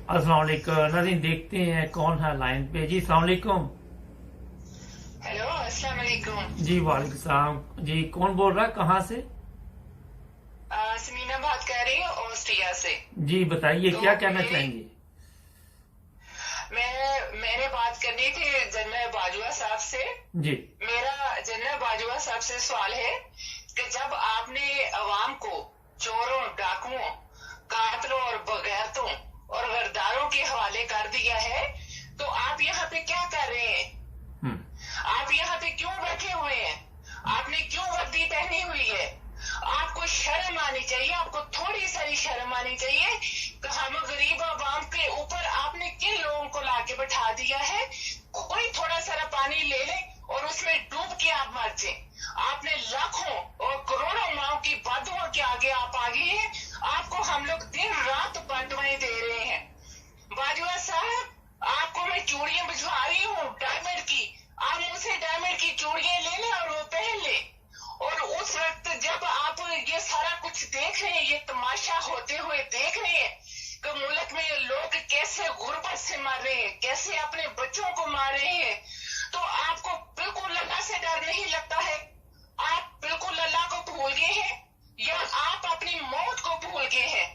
अस्सलाम वालेकुम नाज़रीन, देखते हैं कौन है लाइन पे। जी अस्सलाम वालेकुम। हेलो, अस्सलाम वालेकुम। जी वालेकुम सलाम। जी कौन बोल रहा है, कहाँ से? समीना बात कर रही हूँ ऑस्ट्रिया से। जी बताइए, तो क्या कहना मेरी चाहेंगे? मैंने बात करनी थी जनरल बाजवा साहब से। जी। मेरा जनरल बाजवा साहब से सवाल है कि जब आपने अवाम को चोरों, डाकुओं, कातलों और बगैरतों और गद्दारों के हवाले कर दिया है, तो आप यहाँ पे क्या कर रहे हैं? हम्म। आप यहाँ पे क्यों बैठे हुए हैं? आपने क्यों वर्दी पहनी हुई है? आपको शर्म आनी चाहिए, आपको थोड़ी सारी शर्म आनी चाहिए कि हम गरीब आवाम के ऊपर आपने किन लोगों को लाके बैठा दिया है। कोई थोड़ा सारा पानी ले ले और उसमें डूब के आप मर जाए। आपने लाखों और करोड़ों माओ की बदुआ के आगे आप आ गए हैं। आपको हम लोग दिन रात बदुआएं दे रहे हैं। बाजवा साहब, आपको मैं चूड़ियां भिजवा रही हूँ डायमंड की। आप मुझसे डायमंड की चूड़ियां ले लें और वो पहन ले। और उस वक्त जब आप ये सारा कुछ देख रहे हैं, ये तमाशा होते हुए देख रहे हैं कि मुल्क में लोग कैसे गुर्बत से मार रहे हैं, कैसे अपने बच्चों को मार रहे हैं, तो आपको बिल्कुल अल्लाह से डर नहीं लगता है? आप बिल्कुल अल्लाह को भूल गए हैं या आप अपनी मौत को भूल गए हैं?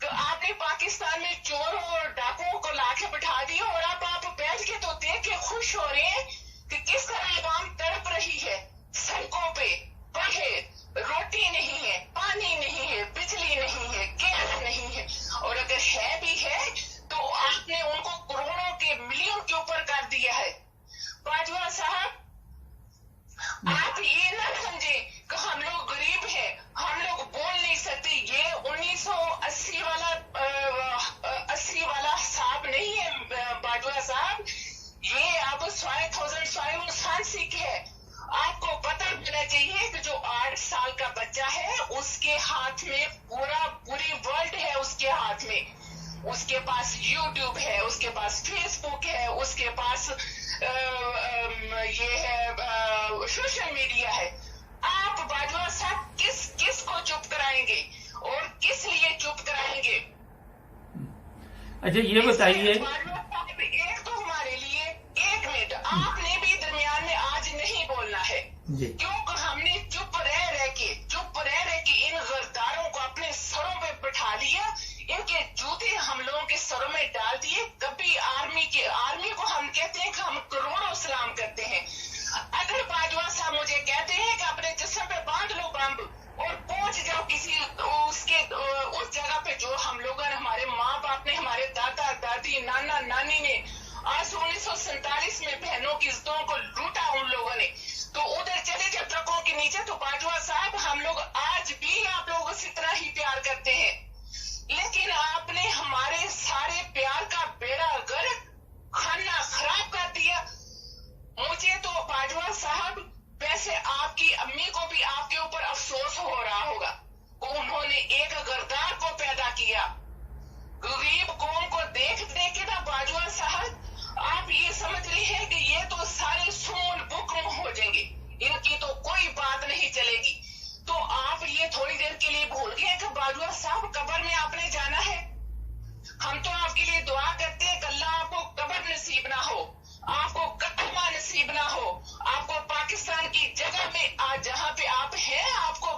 तो आपने पाकिस्तान में चोरों और डाकुओं को लाके बैठा दिया और अब आप बैठ के तो देख के खुश हो रहे हैं कि किस तरह आवाम तड़प रही है। सड़कों पे रोटी नहीं है, पानी नहीं है, बिजली नहीं है, गैस नहीं है, और अगर है भी है तो आपने उनको करोड़ों के मिलियन के ऊपर कर दिया है। बाजवा साहब, आप ये ना समझे कि हम लोग गरीब हैं, हम लोग बोल नहीं सकते। ये 1980 वाला 80 वाला हिसाब नहीं है बाजवा साहब। ये अब 2005 है। आपको पता होना चाहिए कि जो 8 साल का बच्चा है उसके हाथ में पूरी वर्ल्ड है, उसके हाथ में। उसके पास यूट्यूब है, उसके पास फेसबुक है, उसके पास ये है सोशल मीडिया है। आप बाजवा साहब किस को चुप कराएंगे और किस लिए चुप कराएंगे? अच्छा ये बताइए। एक तो हमारे लिए 1 मिनट आपने भी दरमियान में आज नहीं बोलना है, क्योंकि हमने चुप रह के इन गद्दारों को अपने सरों पे बैठा लिया। इनके जूते हम लोगों के सरों में डाल दिए। कभी आर्मी को हम कहते हैं कि हम करोड़ों सलाम करते हैं। अगर बाजवा साहब मुझे कहते हैं कि अपने जिस्म पे बांध लो बम और पहुंच जाओ किसी उस जगह पे जो हम लोगों ने, हमारे माँ बाप ने, हमारे दादा दादी, नाना नानी ने आज 1947 में बहनों की इज्जतों को लूटा उन लोगों ने, तो उधर चले जाओ ट्रकों के नीचे। तो बाजवा साहब, हम लोग आज भी आप लोगों से इतना ही प्यार करते हैं, लेकिन आपने हमारे सारे प्यार का बेड़ा गर्क, खाना खराब कर दिया। मुझे तो बाजवा साहब, वैसे आपकी अम्मी को भी आपके ऊपर अफसोस हो रहा होगा। उन्होंने एक गद्दार को पैदा किया। गरीब कौम को देख के ना बाजवा साहब, आप ये समझ रहे हैं कि ये तो सारे सून बुकम हो जाएंगे, इनकी तो कोई बात नहीं चलेगी। तो आप ये थोड़ी देर के लिए भूल गए कि बाजवा साहब कब्र में आपने जाना है। हम तो आपके लिए दुआ करते हैं कि अल्लाह आपको कब्र नसीब ना हो, आपको कलमा नसीब ना हो, आपको पाकिस्तान की जगह में आज जहाँ पे आप हैं आपको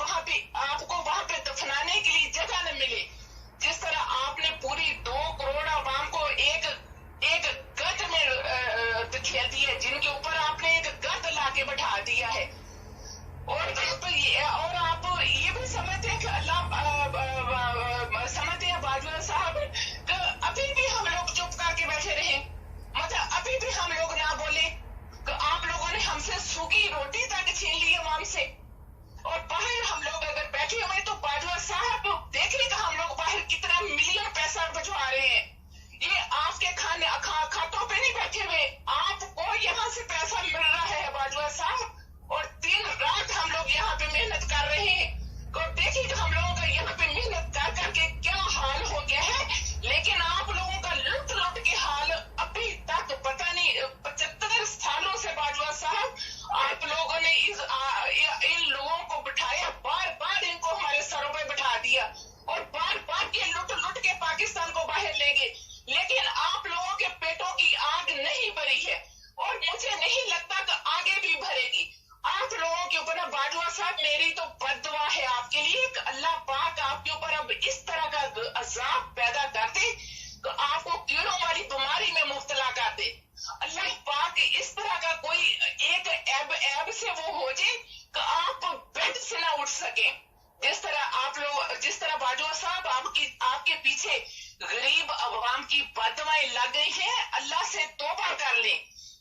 वहां पे दफनाने के लिए जगह न मिले। जिस तरह आपने पूरी 2 करोड़ आवाम को एक गद में खेल दिया, जिनके ऊपर आपने एक गद लाके बैठा दिया है। और आप ये भी समझते हैं कि समझते हैं बाजवा साहब कि अभी भी हम लोग चुप करके बैठे रहे, मतलब अभी भी हम लोग ना बोले कि आप लोगों ने हमसे सूखी रोटी तक छीन ली आवाम से। और बाहर हम लोग अगर बैठे हुए तो बाजवा साहब देखिए कि हम लोग गरीब अवाम की बददुआएं लग गई हैं, अल्लाह से तौबा कर लें,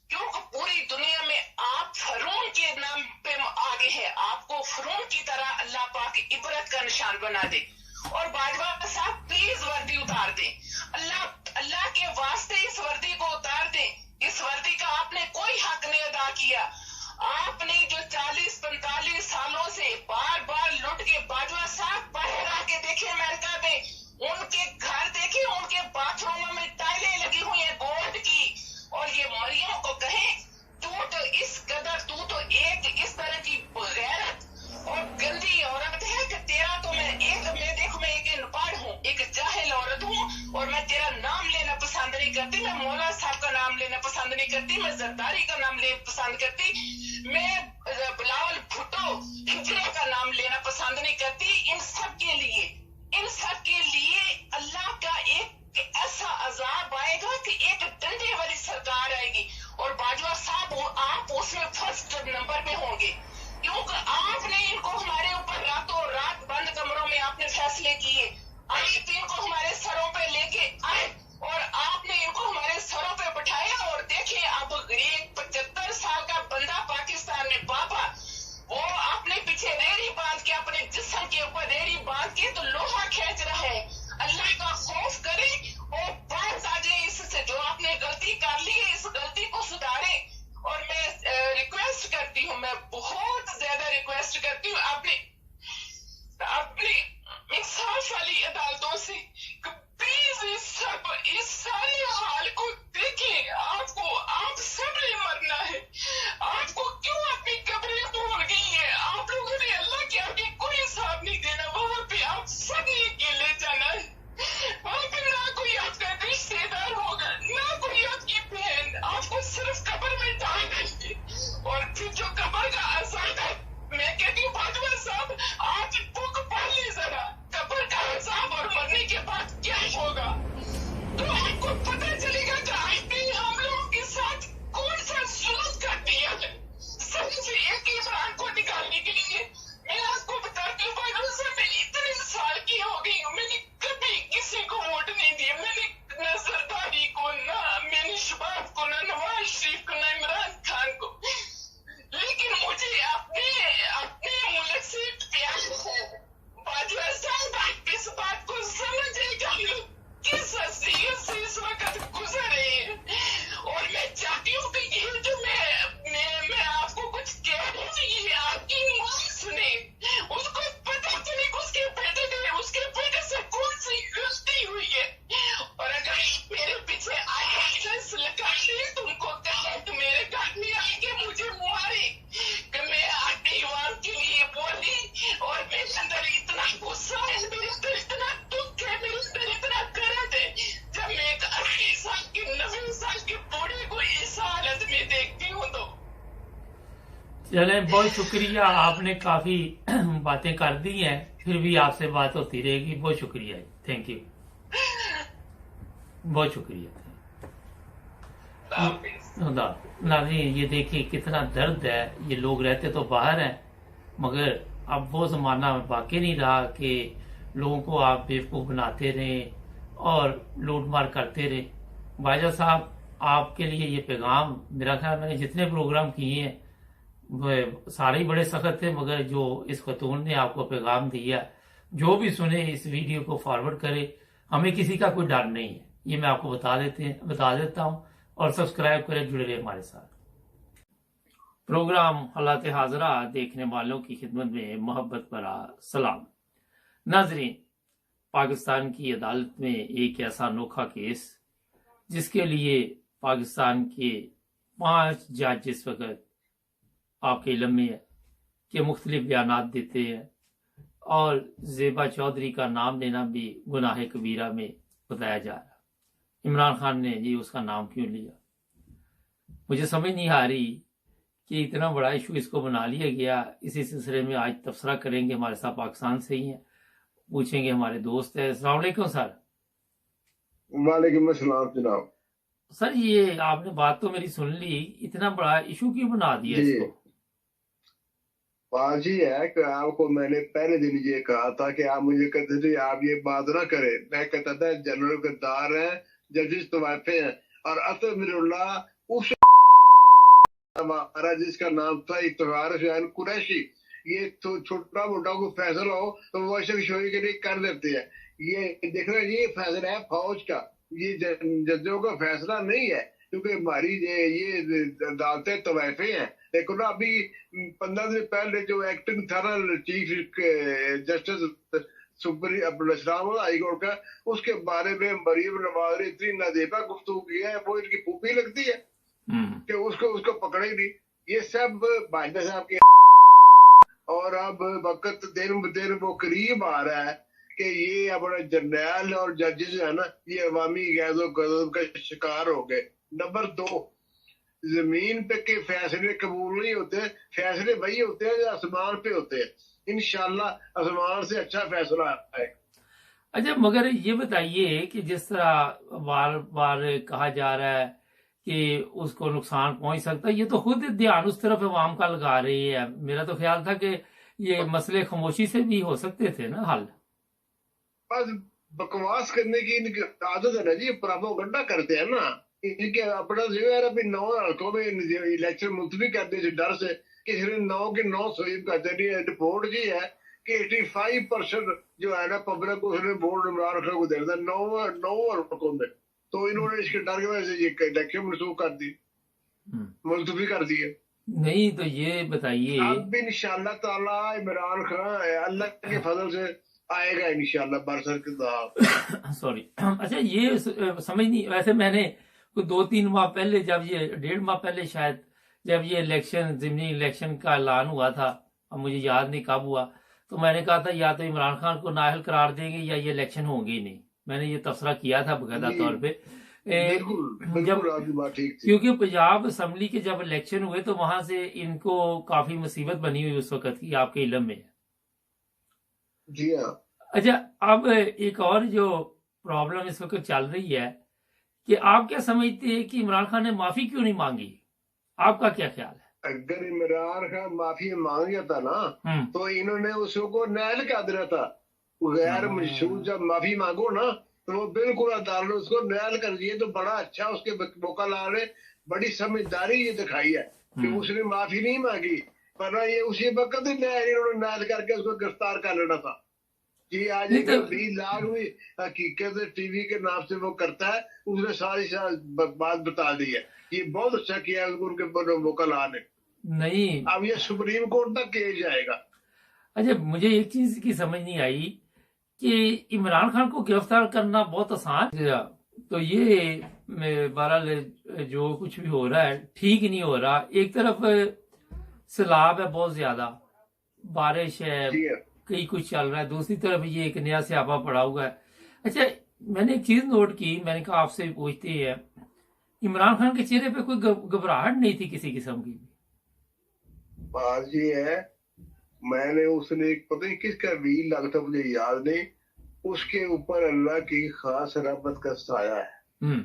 क्योंकि पूरी दुनिया में आप फरून के नाम पे आगे हैं। आपको फरून की तरह अल्लाह पाक इबरत का निशान बना दे। और बाजवा साहब प्लीज वर्दी उतार दें, अल्लाह के वास्ते इस वर्दी को उतार दें। इस वर्दी का आपने कोई हक नहीं अदा किया। आपने जो 40-45 सालों से बार बार लुट के, बाजवा साहब बाहर आके देखे अमेरिका में, उनके घर देखे, उनके बाथरूम में टाइलें लगी हुई है गोल्ड की। और ये मरियम को कहे तू तो इस कदर, तू तो एक इस तरह की गैरत और गंदी औरत है कि तेरा तो मैं देखो मैं एक अनपढ़ हूँ, एक जाहिल औरत हूँ, और मैं तेरा नाम लेना पसंद नहीं करती। मैं मौला साहब का नाम लेना पसंद नहीं करती, मैं जरदारी का नाम लेना पसंद करती, मैं बिलावल भुट्टो हिजरा का नाम लेना पसंद नहीं करती। इन सब के लिए अल्लाह का एक ऐसा अजाब आएगा कि एक डंडे वाली सरकार आएगी, और बाजवा साहब आप उसमें फर्स्ट नंबर पे होंगे, क्योंकि आपने इनको हमारे ऊपर रातों रात बंद कमरों में आपने फैसले किए। आप इनको हमारे सरों पे लेके आए और आपने इनको हमारे सरों पे बिठाया। और देखिए अब एक 75 साल का बंदा पाकिस्तान में बाबा, वो आपने पीछे रेड़ी बांध के, अपने जिस्म के ऊपर रेड़ी बांध के तो लोहा खींच रहा है। अल्लाह का खौफ करें और बात आ जाए इससे, जो आपने गलती कर ली है इस गलती को सुधारे। और मैं रिक्वेस्ट करती हूँ, मैं बहुत ज्यादा रिक्वेस्ट करती हूँ अपनी इंसाफ वाली अदालतों से, प्लीज इस सारे हाल को देखें। आप सब ने मरना है, आपको क्यों अपनी कब्रें भूल गई है? आप लोगों ने अल्लाह के आगे कोई हिसाब नहीं देना, वहां पे आप सब ने अकेले जाना है। वहां पे ना कोई आपका रिश्तेदार होगा, ना कोई आपकी बहन, आपको सिर्फ कब्र में डाल देंगे। और फिर जो कब्र का अजाब है, मैं कहती हूँ बाजवा साहब आप बुक पढ़ ली जरा, कब्र का अजाब और मरने के बाद क्या होगा, तो आपको पता चलेगा कि आपने हम लोगों के साथ कौन सा जुल्म कर दिया है। सिर्फ एक इमरान को निकालने के लिए मैं आपको बताती हूँ, मैं इतने साल की हो गई हूँ, मैंने कभी किसी को वोट नहीं दिया। मैंने न जरदारी को, ना मैंने शबाब को, ना नवाज शरीफ को, ना इमरान खान को, लेकिन मुझे अपने मुल्क से प्यार है। बाजवा साहब आप इस बात को समझेगा, किस हसीयत से इस वक्त गुजर रहे हैं। और मैं चाहती हूँ कि ये जो मैं आपको कुछ कह रही हूँ, ये आपकी माँ सुने, उसको पता चले उसके बेटे से कौन सी गलती हुई है। और अगर मेरे पीछे आईएसएस लगा ले, तुमको कहे तो मेरे घर में आके मुझे मारे कि मैं आपके युवाओं के लिए बोली। और मेरे अंदर इतना गुस्सा है, मेरे अंदर इतना दुख है, मेरे अंदर इतना दर्द है, जब मैं एक 80 साल की 90 साल के बूढ़े को इस हालत में देखती हूँ तो। चले, बहुत शुक्रिया, आपने काफी बातें कर दी हैं, फिर भी आपसे बात होती रहेगी। बहुत शुक्रिया, थैंक यू, बहुत शुक्रिया। नाज़रीन, ये देखिए कितना दर्द है। ये लोग रहते तो बाहर हैं, मगर अब वो जमाना बाकी नहीं रहा कि लोगों को आप बेवकूफ बनाते रहें और लूट मार करते रहे। बाजा साहब, आपके लिए ये पैगाम, मेरा ख्याल मैंने जितने प्रोग्राम किए हैं वो सारे ही बड़े सख्त थे, मगर जो इस खतून ने आपको पैगाम दिया, जो भी सुने इस वीडियो को फॉरवर्ड करे। हमें किसी का कोई डर नहीं है, ये मैं आपको बता देता हूं। और सब्सक्राइब करें, जुड़े रहे हमारे साथ। प्रोग्राम हालात हाजरा देखने वालों की खिदमत में मोहब्बत भरा सलाम। नाजरीन, पाकिस्तान की अदालत में एक ऐसा अनोखा केस जिसके लिए पाकिस्तान के 5 जज इस वक्त आपके इल्म में है कि मुख्तलिफ बयान देते हैं, और जेबा चौधरी का नाम लेना भी गुनाह कबीरा में बताया जा रहा। इमरान खान ने जी उसका नाम क्यों लिया, मुझे समझ नहीं आ रही कि इतना बड़ा इशू इसको बना लिया गया। इसी सिलसिले में आज तबसरा करेंगे, हमारे साथ पाकिस्तान से ही हैं, पूछेंगे, हमारे दोस्त है। अस्सलाम वालेकुम सर। वालेकुम अस्सलाम जनाब। सर, ये आपने बात तो मेरी सुन ली, इतना बड़ा इशू क्यों बना दिया इसको? बात ही है कि आपको मैंने पहले दिन ये कहा था कि आप मुझे कहते थे आप ये बात ना करें। मैं कहता था जनरल गद्दार है, जजिस तवाफे हैं, और असद मिरुल्लाह उस हमारा जिसका नाम था इफ्तिखार हुसैन कुरैशी, ये तो छोटा मोटा कोई फैसला हो तो वो शोई के लिए कर देते हैं। ये देख रहे हैं, ये फैसला है फौज का, ये जजों का फैसला नहीं है, क्योंकि हमारी ये अदालतें तवायफे हैं। देखो ना, अभी 15 दिन पहले जो एक्टिंग था ना चीफ जस्टिस सुप्रीम इस्लाम हाई कोर्ट का, उसके बारे में मरीम नवाज ने इतनी नाजेबा गुफ्तगू की है, वो इनकी फूफी लगती है कि उसको उसको पकड़े नहीं। ये सब बाजवा साहब के, और अब वक्त दिन ब दिन वो करीब आ रहा है कि ये अपने जर्नैल और जजेस है ना, ये अवामी गैज़ो गज़ब का शिकार हो गए। नंबर 2, जमीन पे के फैसले कबूल नहीं होते, फैसले वही होते हैं जो आसमान पे होते हैं। इंशाल्लाह आसमान से अच्छा फैसला है। अच्छा, मगर ये बताइए कि जिस तरह बार बार कहा जा रहा है कि उसको नुकसान पहुंच सकता है, ये तो खुद ध्यान उस तरफ अवाम का लगा रही है। मेरा तो ख्याल था कि ये मसले खामोशी से भी हो सकते थे ना हल। बस बकवास करने की इनकी आदत है ना जी, प्रोपेगेंडा करते हैं ना। इनके अपना जो है अभी 9 हल्कों में इलेक्शन मुलतवी कर दिए डर से कि 9 के 9 स्वीप करते नहीं। रिपोर्ट जी है कि 85% जो है ना पब्लिक उसने वोट इमरान खान को दे रहा था 9 हल्कों में। तो इन्होंने इसके डर की वजह से ये इलेक्शन मनसूख कर दी, मुलतवी कर दिए। नहीं तो ये बताइए, अब इंशाल्लाह ताला इमरान खान अल्लाह के फजल से आएगा इंशाल्लाह बरसर के साथ। सॉरी। अच्छा, ये समझ नहीं, वैसे मैंने 2-3 माह पहले, जब ये 1.5 माह पहले शायद, जब ये इलेक्शन ज़िमनी इलेक्शन का ऐलान हुआ था, अब मुझे याद नहीं कब हुआ, तो मैंने कहा था या तो इमरान खान को नाअहल करार देंगे या ये इलेक्शन होंगे ही नहीं। मैंने ये तबसरा किया था बाकायदा तौर पे। बिल्कुल आपकी बात ठीक थी। क्योंकि पंजाब असम्बली के जब इलेक्शन हुए तो वहां से इनको काफी मुसीबत बनी हुई उस वक्त की, आपके इल्म में। जी हाँ। अच्छा, अब एक और जो प्रॉब्लम इस वक्त चल रही है कि आप क्या समझते हैं कि इमरान खान ने माफी क्यों नहीं मांगी? आपका क्या ख्याल है? अगर इमरान खान माफी मांग गया था ना तो इन्होंने उसको नायल कर देना था। गैर मशहूर जब माफी मांगो ना तो वो बिल्कुल अदालत ने उसको नायल कर दिए। तो बड़ा अच्छा उसके वकाला ने बड़ी समझदारी ये दिखाई है कि उसने माफी नहीं मांगी, वरना ये उसी वक्त ही इन्होंने नायल करके उसको गिरफ्तार कर लेना था। कि आज 20 लाख भी हकीकत टीवी के नाम से वो करता है, उसने सारी बात बता दी है। ये बहुत अच्छा किया उनके वकाला ने। नहीं, अब ये सुप्रीम कोर्ट तक केस जाएगा। अच्छा, मुझे एक चीज की समझ नहीं आई कि इमरान खान को गिरफ्तार करना बहुत आसान है, तो ये बहरहाल जो कुछ भी हो रहा है ठीक नहीं हो रहा। एक तरफ सैलाब है, बहुत ज्यादा बारिश है, कई कुछ चल रहा है, दूसरी तरफ ये एक नया स्यापा पड़ा हुआ है। अच्छा, मैंने एक चीज नोट की, मैंने कहा आपसे पूछते हैं, इमरान खान के चेहरे पे कोई घबराहट नहीं थी किसी किस्म की। बात ये है, मैंने उसने पता नहीं किसका वील लगा था मुझे याद नहीं, उसके ऊपर अल्लाह की खास रहमत का साया है,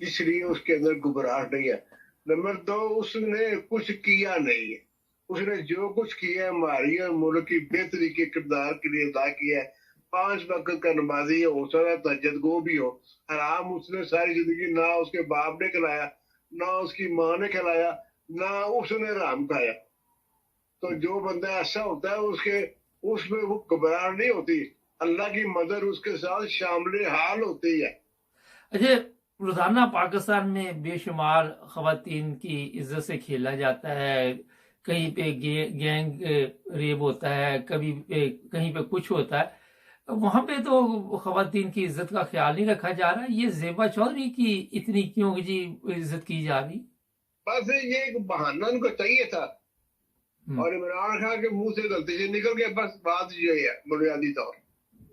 इसलिए उसके अंदर घबराहट नहीं है। नंबर 2, उसने कुछ किया नहीं है। उसने जो कुछ किया है हमारी और मुल्क की बेहतरी के किरदार के लिए अदा किया है। 5 वक्त का नमाजी हो सकता, तहज्जुद गो भी हो। हराम उसने सारी जिंदगी ना उसके बाप ने खिलाया, ना उसकी माँ ने खिलाया, ना उसने हराम खाया। तो जो बंदा ऐसा होता है उसमें वो घबराहट नहीं होती, अल्लाह की मदद उसके साथ शामिल हाल होती है। अच्छा, रोजाना पाकिस्तान में बेशुमार खवातीन की इज्जत से खेला जाता है, कहीं पे गैंग रेप होता है, कभी कहीं पे कुछ होता है, वहां पे तो खवातीन की इज्जत का ख्याल नहीं रखा जा रहा। ये ज़ेबा चौधरी की इतनी क्यों जी इज्जत की जा रही? बस ये एक बहाना उनको चाहिए था और इमरान खान के मुंह से गलती से निकल गया, बस बात ये है बुनियादी तौर।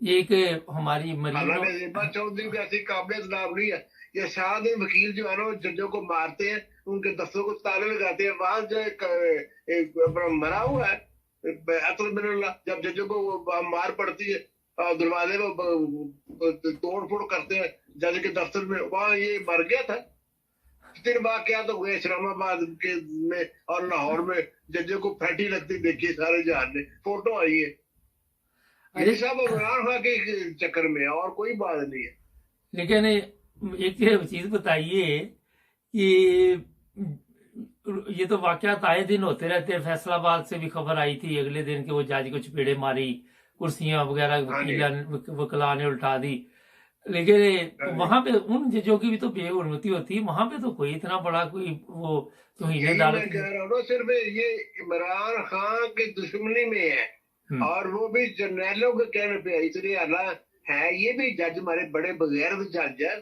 एक हमारी ज़ेबा चौधरी की ऐसी काबिलियत नाम नहीं है। ये सारा दिन वकील जो है ना जजों को मारते हैं, उनके दफ्तरों को ताले लगाते हैं। वहां जो एक मरा हुआ है अतुल मिनल्ला, जब जजों को मार पड़ती है दरवाजे में तोड़ फोड़ करते हैं जज के दफ्तर में, वहां ये मर गया था। तीन वाकयात तो हुए इस्लामाबाद के में और लाहौर में, जजों को फैटी लगती देखी सारे जहान ने, फोटो आई है। अरे ये सब इमरान खान के चक्कर में है और कोई बात नहीं है। लेकिन एक चीज बताइए कि ये तो वाकयात आए दिन होते रहते हैं। फैसलाबाद से भी खबर आई थी अगले दिन कि वो जज को चपेड़े मारी, कुर्सियां वगैरह हाँ जी, वकला ने उल्टा दी। लेकिन हाँ जी। वहां पे उन जजों की भी तो बेहरमती होती है, वहां पे तो कोई इतना बड़ा कोई वो तौहीन यही अदालत मैं की। कह रहा हूँ ना, सिर्फ ये इमरान खान की दुश्मनी में है हम्म, और वो भी जर्नैलों के कहने पे है, इसलिए अल्लाह है। ये भी जज हमारे बड़े बगैरत जज है।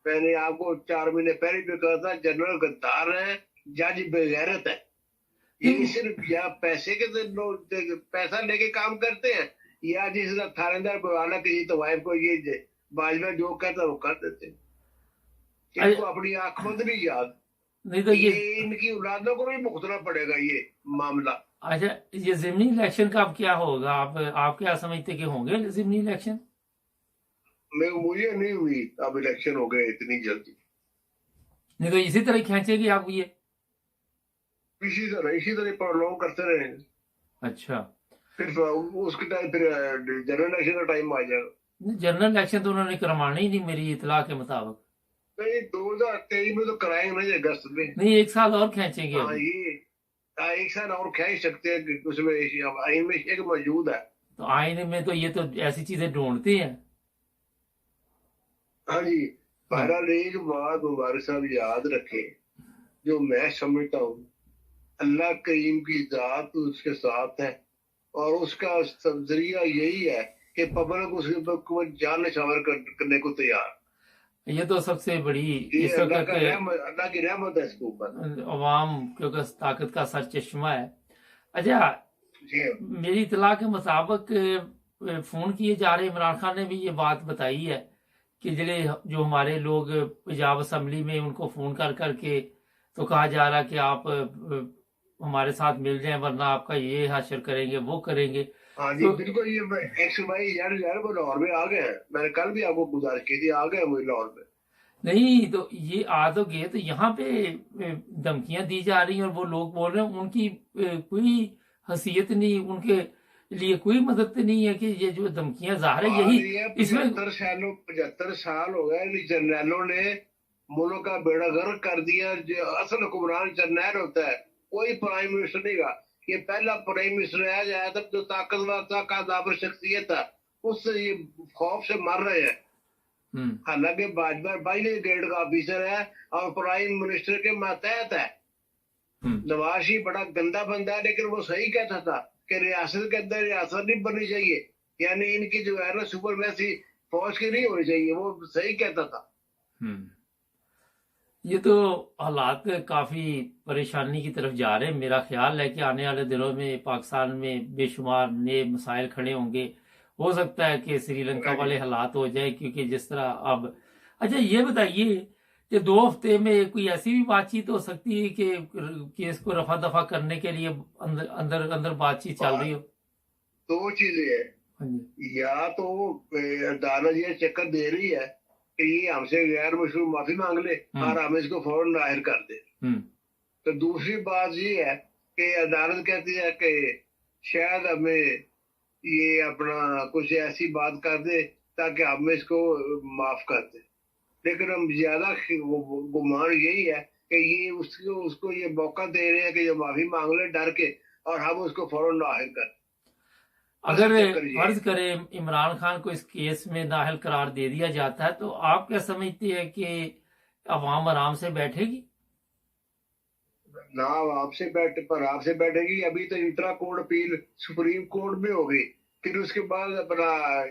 मैंने आपको 4 महीने पहले भी कहा था, जनरल गद्दार है, जज बगैरत है। ये नहीं, सिर्फ या पैसे के पैसा लेके काम करते हैं, या जिस तरह थानेदार बुलाना किसी तो वाइफ को, ये बाजवा जो कहता है वो कर देते हैं। इनको अरे, अपनी आंखमंद नहीं याद। नहीं तो ये इनकी औलादों को भी भुगतना पड़ेगा ये मामला। अच्छा, ये जिमनी इलेक्शन का अब क्या होगा? आप क्या समझते कि होंगे जिमनी इलेक्शन? मुझे नहीं हुई अब इलेक्शन हो गए इतनी जल्दी। नहीं तो इसी तरह खींचेगी आप ये? इसी तरह प्रोलॉन्ग करते रहेंगे। अच्छा, फिर उसके टाइम फिर जनरल इलेक्शन का टाइम आ जाएगा। जनरल इलेक्शन तो उन्होंने करवाना ही नहीं मेरी इतला के मुताबिक। नहीं, 2023 में तो कराएंगे ना, ये अगस्त में। नहीं, एक साल और खींचेंगे हाँ, अभी। ये एक साल और खींच सकते हैं कि उसमें आइन में एक मौजूद है। तो आईने में तो ये तो ऐसी चीजें ढूंढते हैं। हाँ जी। हाँ, बहरहाल एक बात मुबारक साहब याद रखें, जो मैं समझता हूँ, अल्लाह करीम की जात उसके साथ है और उसका जरिया यही है कि पब्लिक उसके ऊपर जान निछावर करने को तैयार। ये तो सबसे बड़ी ये इस अल्लाह वक्त का रहमत, अल्लाह की रहमत है इसके ऊपर। अवाम क्योंकि ताकत का सर चश्मा है। अच्छा, जी मेरी इतला के मुताबिक फोन किए जा रहे, इमरान खान ने भी ये बात बताई है कि जो हमारे लोग पंजाब असम्बली में उनको फोन कर करके तो कहा जा रहा कि आप हमारे साथ मिल जाएं वरना आपका ये हासिल करेंगे वो करेंगे। हाँ जी, तो बिल्कुल। ये XY वो लाहौर में आ गए हैं। मैंने कल भी आपको गुजारिश की थी, आ गए मुझे लाहौर में। नहीं तो ये आ तो गए, तो यहाँ पे धमकियां दी जा रही हैं और वो लोग बोल रहे हैं उनकी कोई हैसियत नहीं, उनके लिए कोई मदद नहीं है कि ये जो धमकियां ज़ाहिर है यही ये इसमें। 75 साल हो गए इन जर्नैलों ने मुल्क का बेड़ा गर्क कर दिया। जो असल हुक्मरान जर्नैल होता है, कोई प्राइम मिनिस्टर नहीं का। ये पहला प्राइम मिनिस्टर आया जाया तब जो ताकतवर था, कादाबर शख्सियत था, उससे ये खौफ से मर रहे हैं। हम्म, हालांकि बाजवा बाइली ग्रेड का ऑफिसर है और प्राइम मिनिस्टर के मातहत है। नवाज शरीफ बड़ा गंदा बंदा है, लेकिन वो सही कहता था कि रियासत के अंदर रियासत नहीं बननी चाहिए, यानी इनकी जो है ना सुपरमैसी फौज की नहीं होनी चाहिए, वो सही कहता था। हम्म। ये तो हालात काफी परेशानी की तरफ जा रहे हैं। मेरा ख्याल है कि आने वाले दिनों में पाकिस्तान में बेशुमार नए मसाइल खड़े होंगे। हो सकता है कि श्रीलंका वाले हालात हो जाए, क्योंकि जिस तरह अब। अच्छा, ये बताइए कि 2 हफ्ते में कोई ऐसी भी बातचीत हो सकती है कि केस को रफा दफा करने के लिए अंदर अंदर अंदर बातचीत चल रही हो? दो चीजें हैं, हाँ जी। या तो अदालत ये चक्कर दे रही है कि ये हमसे गैर मशरूम माफी मांग ले और हम इसको फौरन जाहिर कर दे। तो दूसरी बात ये है कि अदालत कहती है कि शायद हमें ये अपना कुछ ऐसी बात कर दे ताकि हम इसको माफ कर दे। लेकिन हम ज्यादा गुमान यही है कि ये उसको ये मौका दे रहे हैं कि ये माफी मांग ले डर के, और हम उसको फौरन जाहिर कर। अगर फर्ज करें इमरान खान को इस केस में नाअहल करार दे दिया जाता है, तो आप क्या समझते हैं कि अवाम आराम से बैठेगी? ना आपसे बैठेगी। अभी तो intra court appeal supreme court में होगी, फिर उसके बाद अपना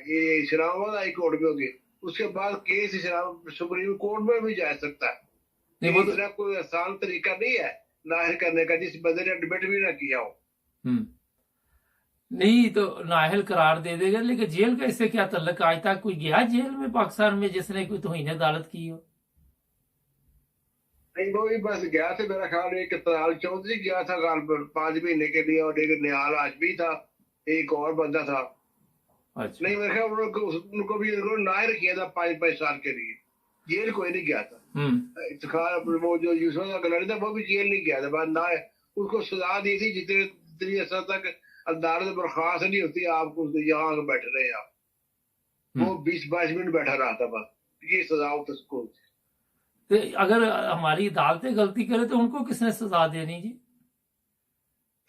ये इस्लामाबाद हाई कोर्ट में होगी, उसके बाद केस सुप्रीम कोर्ट में भी जा सकता है। नहीं, वो तो कोई आसान तरीका नहीं है नाहिर करने का, जिस बंदे ने डिबेट भी ना किया हो। नहीं तो नाअहल करार दे देगा, लेकिन जेल का इससे क्या तल्लक? आज तक कोई गया जेल में पाकिस्तान में जिसने कोई तौहीन अदालत की हो? नहीं, वो भी बस गया था, मेरा ख्याल एक तलाल चौधरी गया था 5 महीने के लिए, और एक निहाल आजमी था, एक और बंदा था। अच्छा, नहीं, मेरे ख्याल उनको भी नाहिर किया था 5 साल के लिए। जेल कोई नहीं गया था। हम्म। वो जो यूसुफ का खिलाड़ी था वो भी जेल नहीं गया था, बात ना है। उसको सजा दी थी जितनी असर तक अदालत बर्खास्त नहीं होती, आपको यहाँ आके बैठ रहे हैं आप। वो 20-22 मिनट बैठा रहा था बस, ये सजा उसको। तो अगर हमारी अदालतें गलती करे तो उनको किसने सजा देनी जी?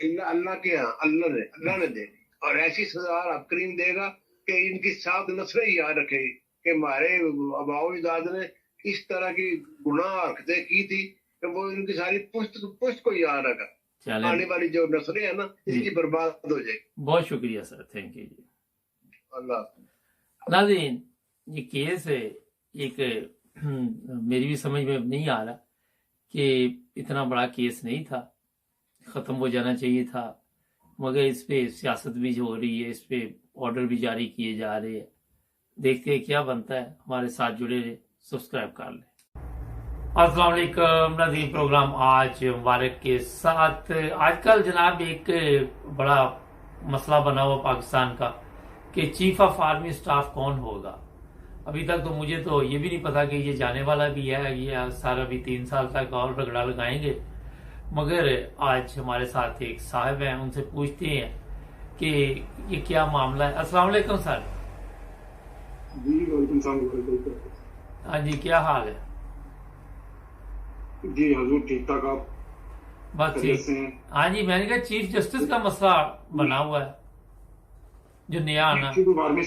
अल्लाह के यहाँ अल्लाह ने देनी, और ऐसी सजा आप करीम देगा कि इनकी साथ नस्लें याद रखेगी कि हमारे अबाओ अजदाद ने इस तरह की गुनाह हरकतें की थी कि वो इनकी सारी पुश्त को याद रखा। आने वाली जो नस्लें है ना, इसकी बर्बाद हो जाएगी। बहुत शुक्रिया सर, थैंक यू जी। अल्लाह। नाज़रीन, ये केस है एक मेरी भी समझ में नहीं आ रहा कि इतना बड़ा केस नहीं था, ख़त्म हो जाना चाहिए था, मगर इस पे सियासत भी हो रही है, इस पे ऑर्डर भी जारी किए जा रहे हैं। देखते हैं क्या बनता है। हमारे साथ जुड़े रहे, सब्सक्राइब कर लें। अस्सलाम वालेकुम नाज़रीन, प्रोग्राम आज मुबारक के साथ। आजकल जनाब एक बड़ा मसला बना हुआ पाकिस्तान का कि चीफ ऑफ आर्मी स्टाफ कौन होगा। अभी तक तो मुझे तो ये भी नहीं पता कि ये जाने वाला भी है, ये सारा भी 3 साल तक और रगड़ा लगाएंगे। मगर आज हमारे साथ एक साहब हैं, उनसे पूछते हैं कि ये क्या मामला है। अस्सलाम वालेकुम सर। जी वालेकुम सलाम। हाँ जी, क्या हाल है? जी हजूर ठीक ठाक, आप बस ठीक। हाँ जी, मैंने कहा चीफ जस्टिस का मसला बना हुआ है जो नया आना। Chief of army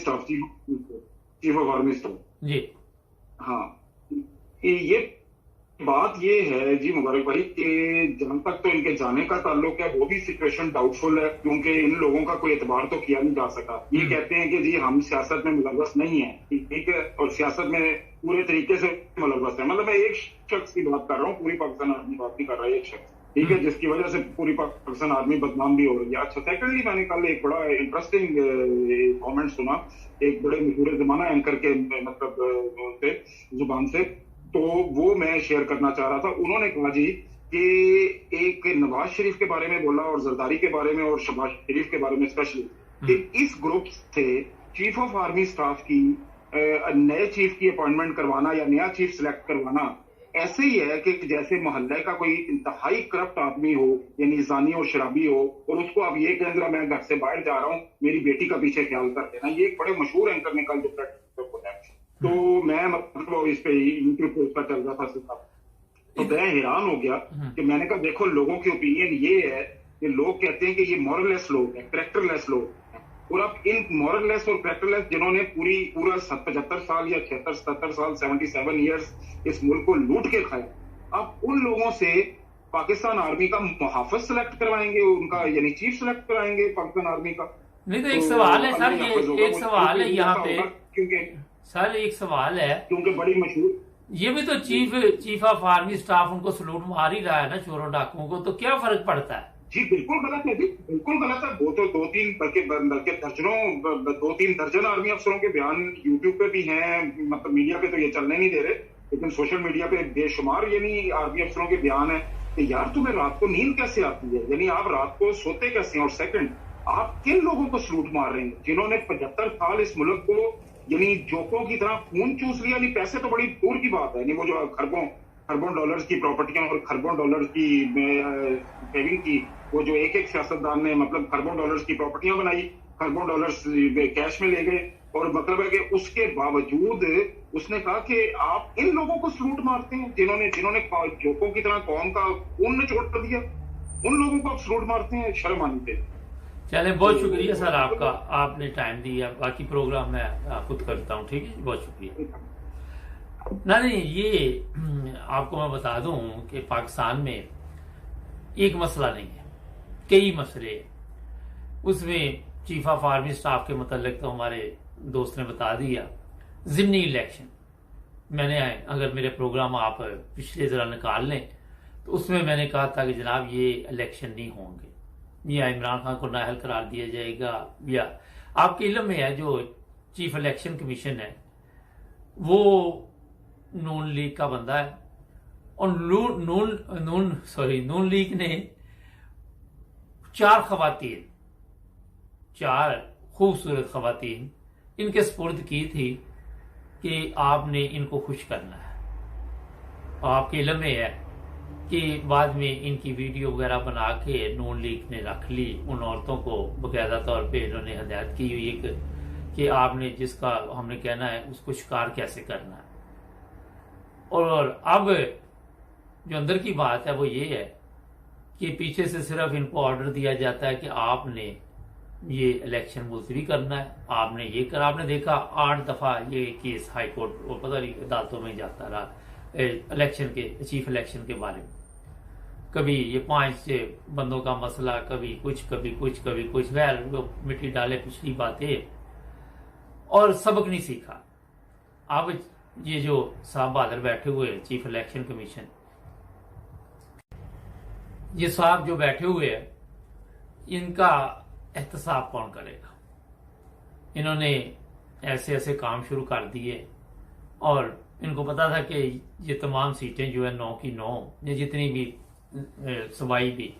staff ji. हाँ, ये बात ये है जी मुबारक भाई कि जहां तक तो इनके जाने का ताल्लुक है वो भी सिचुएशन डाउटफुल है, क्योंकि इन लोगों का कोई एतबार तो किया नहीं जा सका। ये कहते हैं कि जी हम सियासत में मुलव्वस नहीं है, ठीक है, और सियासत में पूरे तरीके से मुलव्वस है। मतलब मैं एक शख्स की बात कर रहा हूँ, पूरी पाकिस्तान आर्मी बात नहीं कर रहा है, एक शख्स, ठीक है, जिसकी वजह से पूरी पाकिस्तान आर्मी बदनाम भी हो रही है। अच्छा, सेकेंडली मैंने कल एक बड़ा इंटरेस्टिंग कमेंट सुना एक बड़े मशहूर जमाना एंकर के मतलब जुबान से, तो वो मैं शेयर करना चाह रहा था। उन्होंने कहा जी कि एक नवाज शरीफ के बारे में बोला और जरदारी के बारे में और शहबाज शरीफ के बारे में स्पेशली, कि इस ग्रुप से चीफ ऑफ आर्मी स्टाफ की नए चीफ की अपॉइंटमेंट करवाना या नया चीफ सिलेक्ट करवाना ऐसे ही है कि जैसे मोहल्ले का कोई इंतहाई करप्ट आदमी हो, यानी जानी और शराबी हो, और उसको आप ये कहें जरा मैं घर से बाहर जा रहा हूँ, मेरी बेटी का पीछे ख्याल कर देना। ये एक बड़े मशहूर एंकर ने कल जो बोला है, तो मैं मतलब इस पे यूट्यूब पे उसका चल रहा था सिर्फ, तो मैं हैरान हो गया कि मैंने कहा देखो लोगों की ओपिनियन ये है कि लोग कहते हैं कि ये मॉरललेस लोग हैं, कैरेक्टरलेस लोग हैं, और अब इन मॉरललेस और कैरेक्टरलेस जिन्होंने पूरा 75 साल या 76-77 साल 77 ईयर्स इस मुल्क को लूट के खाया, अब उन लोगों से पाकिस्तान आर्मी का मुहाफिज सिलेक्ट करवाएंगे, उनका यानी चीफ सिलेक्ट कराएंगे पाकिस्तान आर्मी का। नहीं तो एक सवाल है सर, ये एक सवाल है यहाँ पे, क्योंकि सर एक सवाल है, क्योंकि बड़ी मशहूर, ये भी तो चीफ ऑफ आर्मी स्टाफ उनको सलूट मार ही रहा है ना चोरों डाकुओं को, तो क्या फर्क पड़ता है? जी बिल्कुल गलत है जी, बिल्कुल गलत है। वो तो 2-3 बल्कि दर्जनों 2-3 दर्जन आर्मी अफसरों के बयान यूट्यूब पे भी हैं, मतलब मीडिया पे तो ये चलने नहीं दे रहे, लेकिन सोशल मीडिया पे बेशुमार यानी आर्मी अफसरों के बयान है कि यार तुम्हें रात को नींद कैसे आती है, यानी आप रात को सोते कैसे हैं। और सेकंड, आप किन लोगों को सलूट मार रहे हैं जिन्होंने 75 साल इस मुल्क को यानी जोकों की तरह खून चूस लिया। नहीं, पैसे तो बड़ी दूर की बात है, नहीं वो जो खरबों डॉलर्स की प्रॉपर्टियां और खरबों डॉलर्स की सेविंग की, वो जो एक सियासतदान ने मतलब खरबों डॉलर्स की प्रॉपर्टियां बनाई, खरबों डॉलर्स कैश में ले गए, और मतलब है कि उसके बावजूद उसने कहा कि आप इन लोगों को सलूट मारते हैं जिन्होंने जोकों की तरह कौम का खून निचोड़ कर दिया, उन लोगों को आप सलूट मारते हैं, शर्म आनी चाहिए। चले, बहुत शुक्रिया सर आपका, आपने टाइम दिया। बाकी प्रोग्राम मैं खुद करता हूँ, ठीक है, बहुत शुक्रिया। नहीं, ये आपको मैं बता दूं कि पाकिस्तान में एक मसला नहीं है, कई मसले हैं। उसमें चीफ ऑफ आर्मी स्टाफ के मतलब तो हमारे दोस्त ने बता दिया। ज़िमनी इलेक्शन, मैंने अगर मेरे प्रोग्राम आप पिछले जरा निकाल लें तो उसमें मैंने कहा था कि जनाब ये इलेक्शन नहीं होंगे, या इमरान खान को नाअहल करार दिया जाएगा, या आपके इल्म में है जो चीफ इलेक्शन कमीशन है वो नून लीग का बंदा है, और नून लीग ने 4 खूबसूरत खवातीन इनके स्पुर्द की थी कि आपने इनको खुश करना है। आपके इल्म में है कि बाद में इनकी वीडियो वगैरह बना के नून लीग ने रख ली, उन औरतों को बाकायदा तौर पे इन्होंने हदायत की हुई है कि आपने जिसका हमने कहना है उसको शिकार कैसे करना है। और अब जो अंदर की बात है वो ये है कि पीछे से सिर्फ इनको ऑर्डर दिया जाता है कि आपने ये इलेक्शन मुलतवी करना है, आपने ये कर। आपने देखा 8 दफा ये केस हाई कोर्ट और पता नहीं अदालतों में जाता रहा इलेक्शन के, चीफ इलेक्शन के बारे में। कभी ये 5 बंदों का मसला, कभी कुछ कभी कुछ कभी कुछ, वैर वो मिट्टी डाले पिछली बातें और सबक नहीं सीखा। अब ये जो साहब बहादुर बैठे हुए चीफ इलेक्शन कमीशन, ये साहब जो बैठे हुए हैं, इनका एहतसाब कौन करेगा? इन्होंने ऐसे ऐसे काम शुरू कर दिए और इनको पता था कि ये तमाम सीटें जो है 9 की 9, ये जितनी भी सवाई भी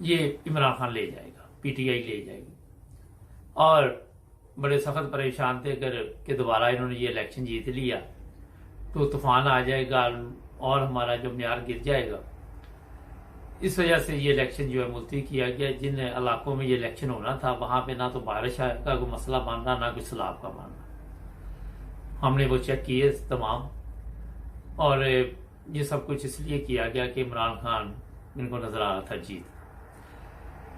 ये इमरान खान ले जाएगा, पीटीआई ले जाएगी। और बड़े सख्त परेशान थे अगर कि दोबारा इन्होंने ये इलेक्शन जीत लिया तो तूफान आ जाएगा और हमारा जो म्यार गिर जाएगा। इस वजह से ये इलेक्शन जो है मुलतवी किया गया। जिन इलाकों में ये इलेक्शन होना था वहां पे ना तो बारिश का कोई मसला बन रहा, ना कोई सैलाब का बन रहा। हमने वो चेक किए तमाम, और ये सब कुछ इसलिए किया गया कि इमरान खान इनको नजर आ रहा था जीत।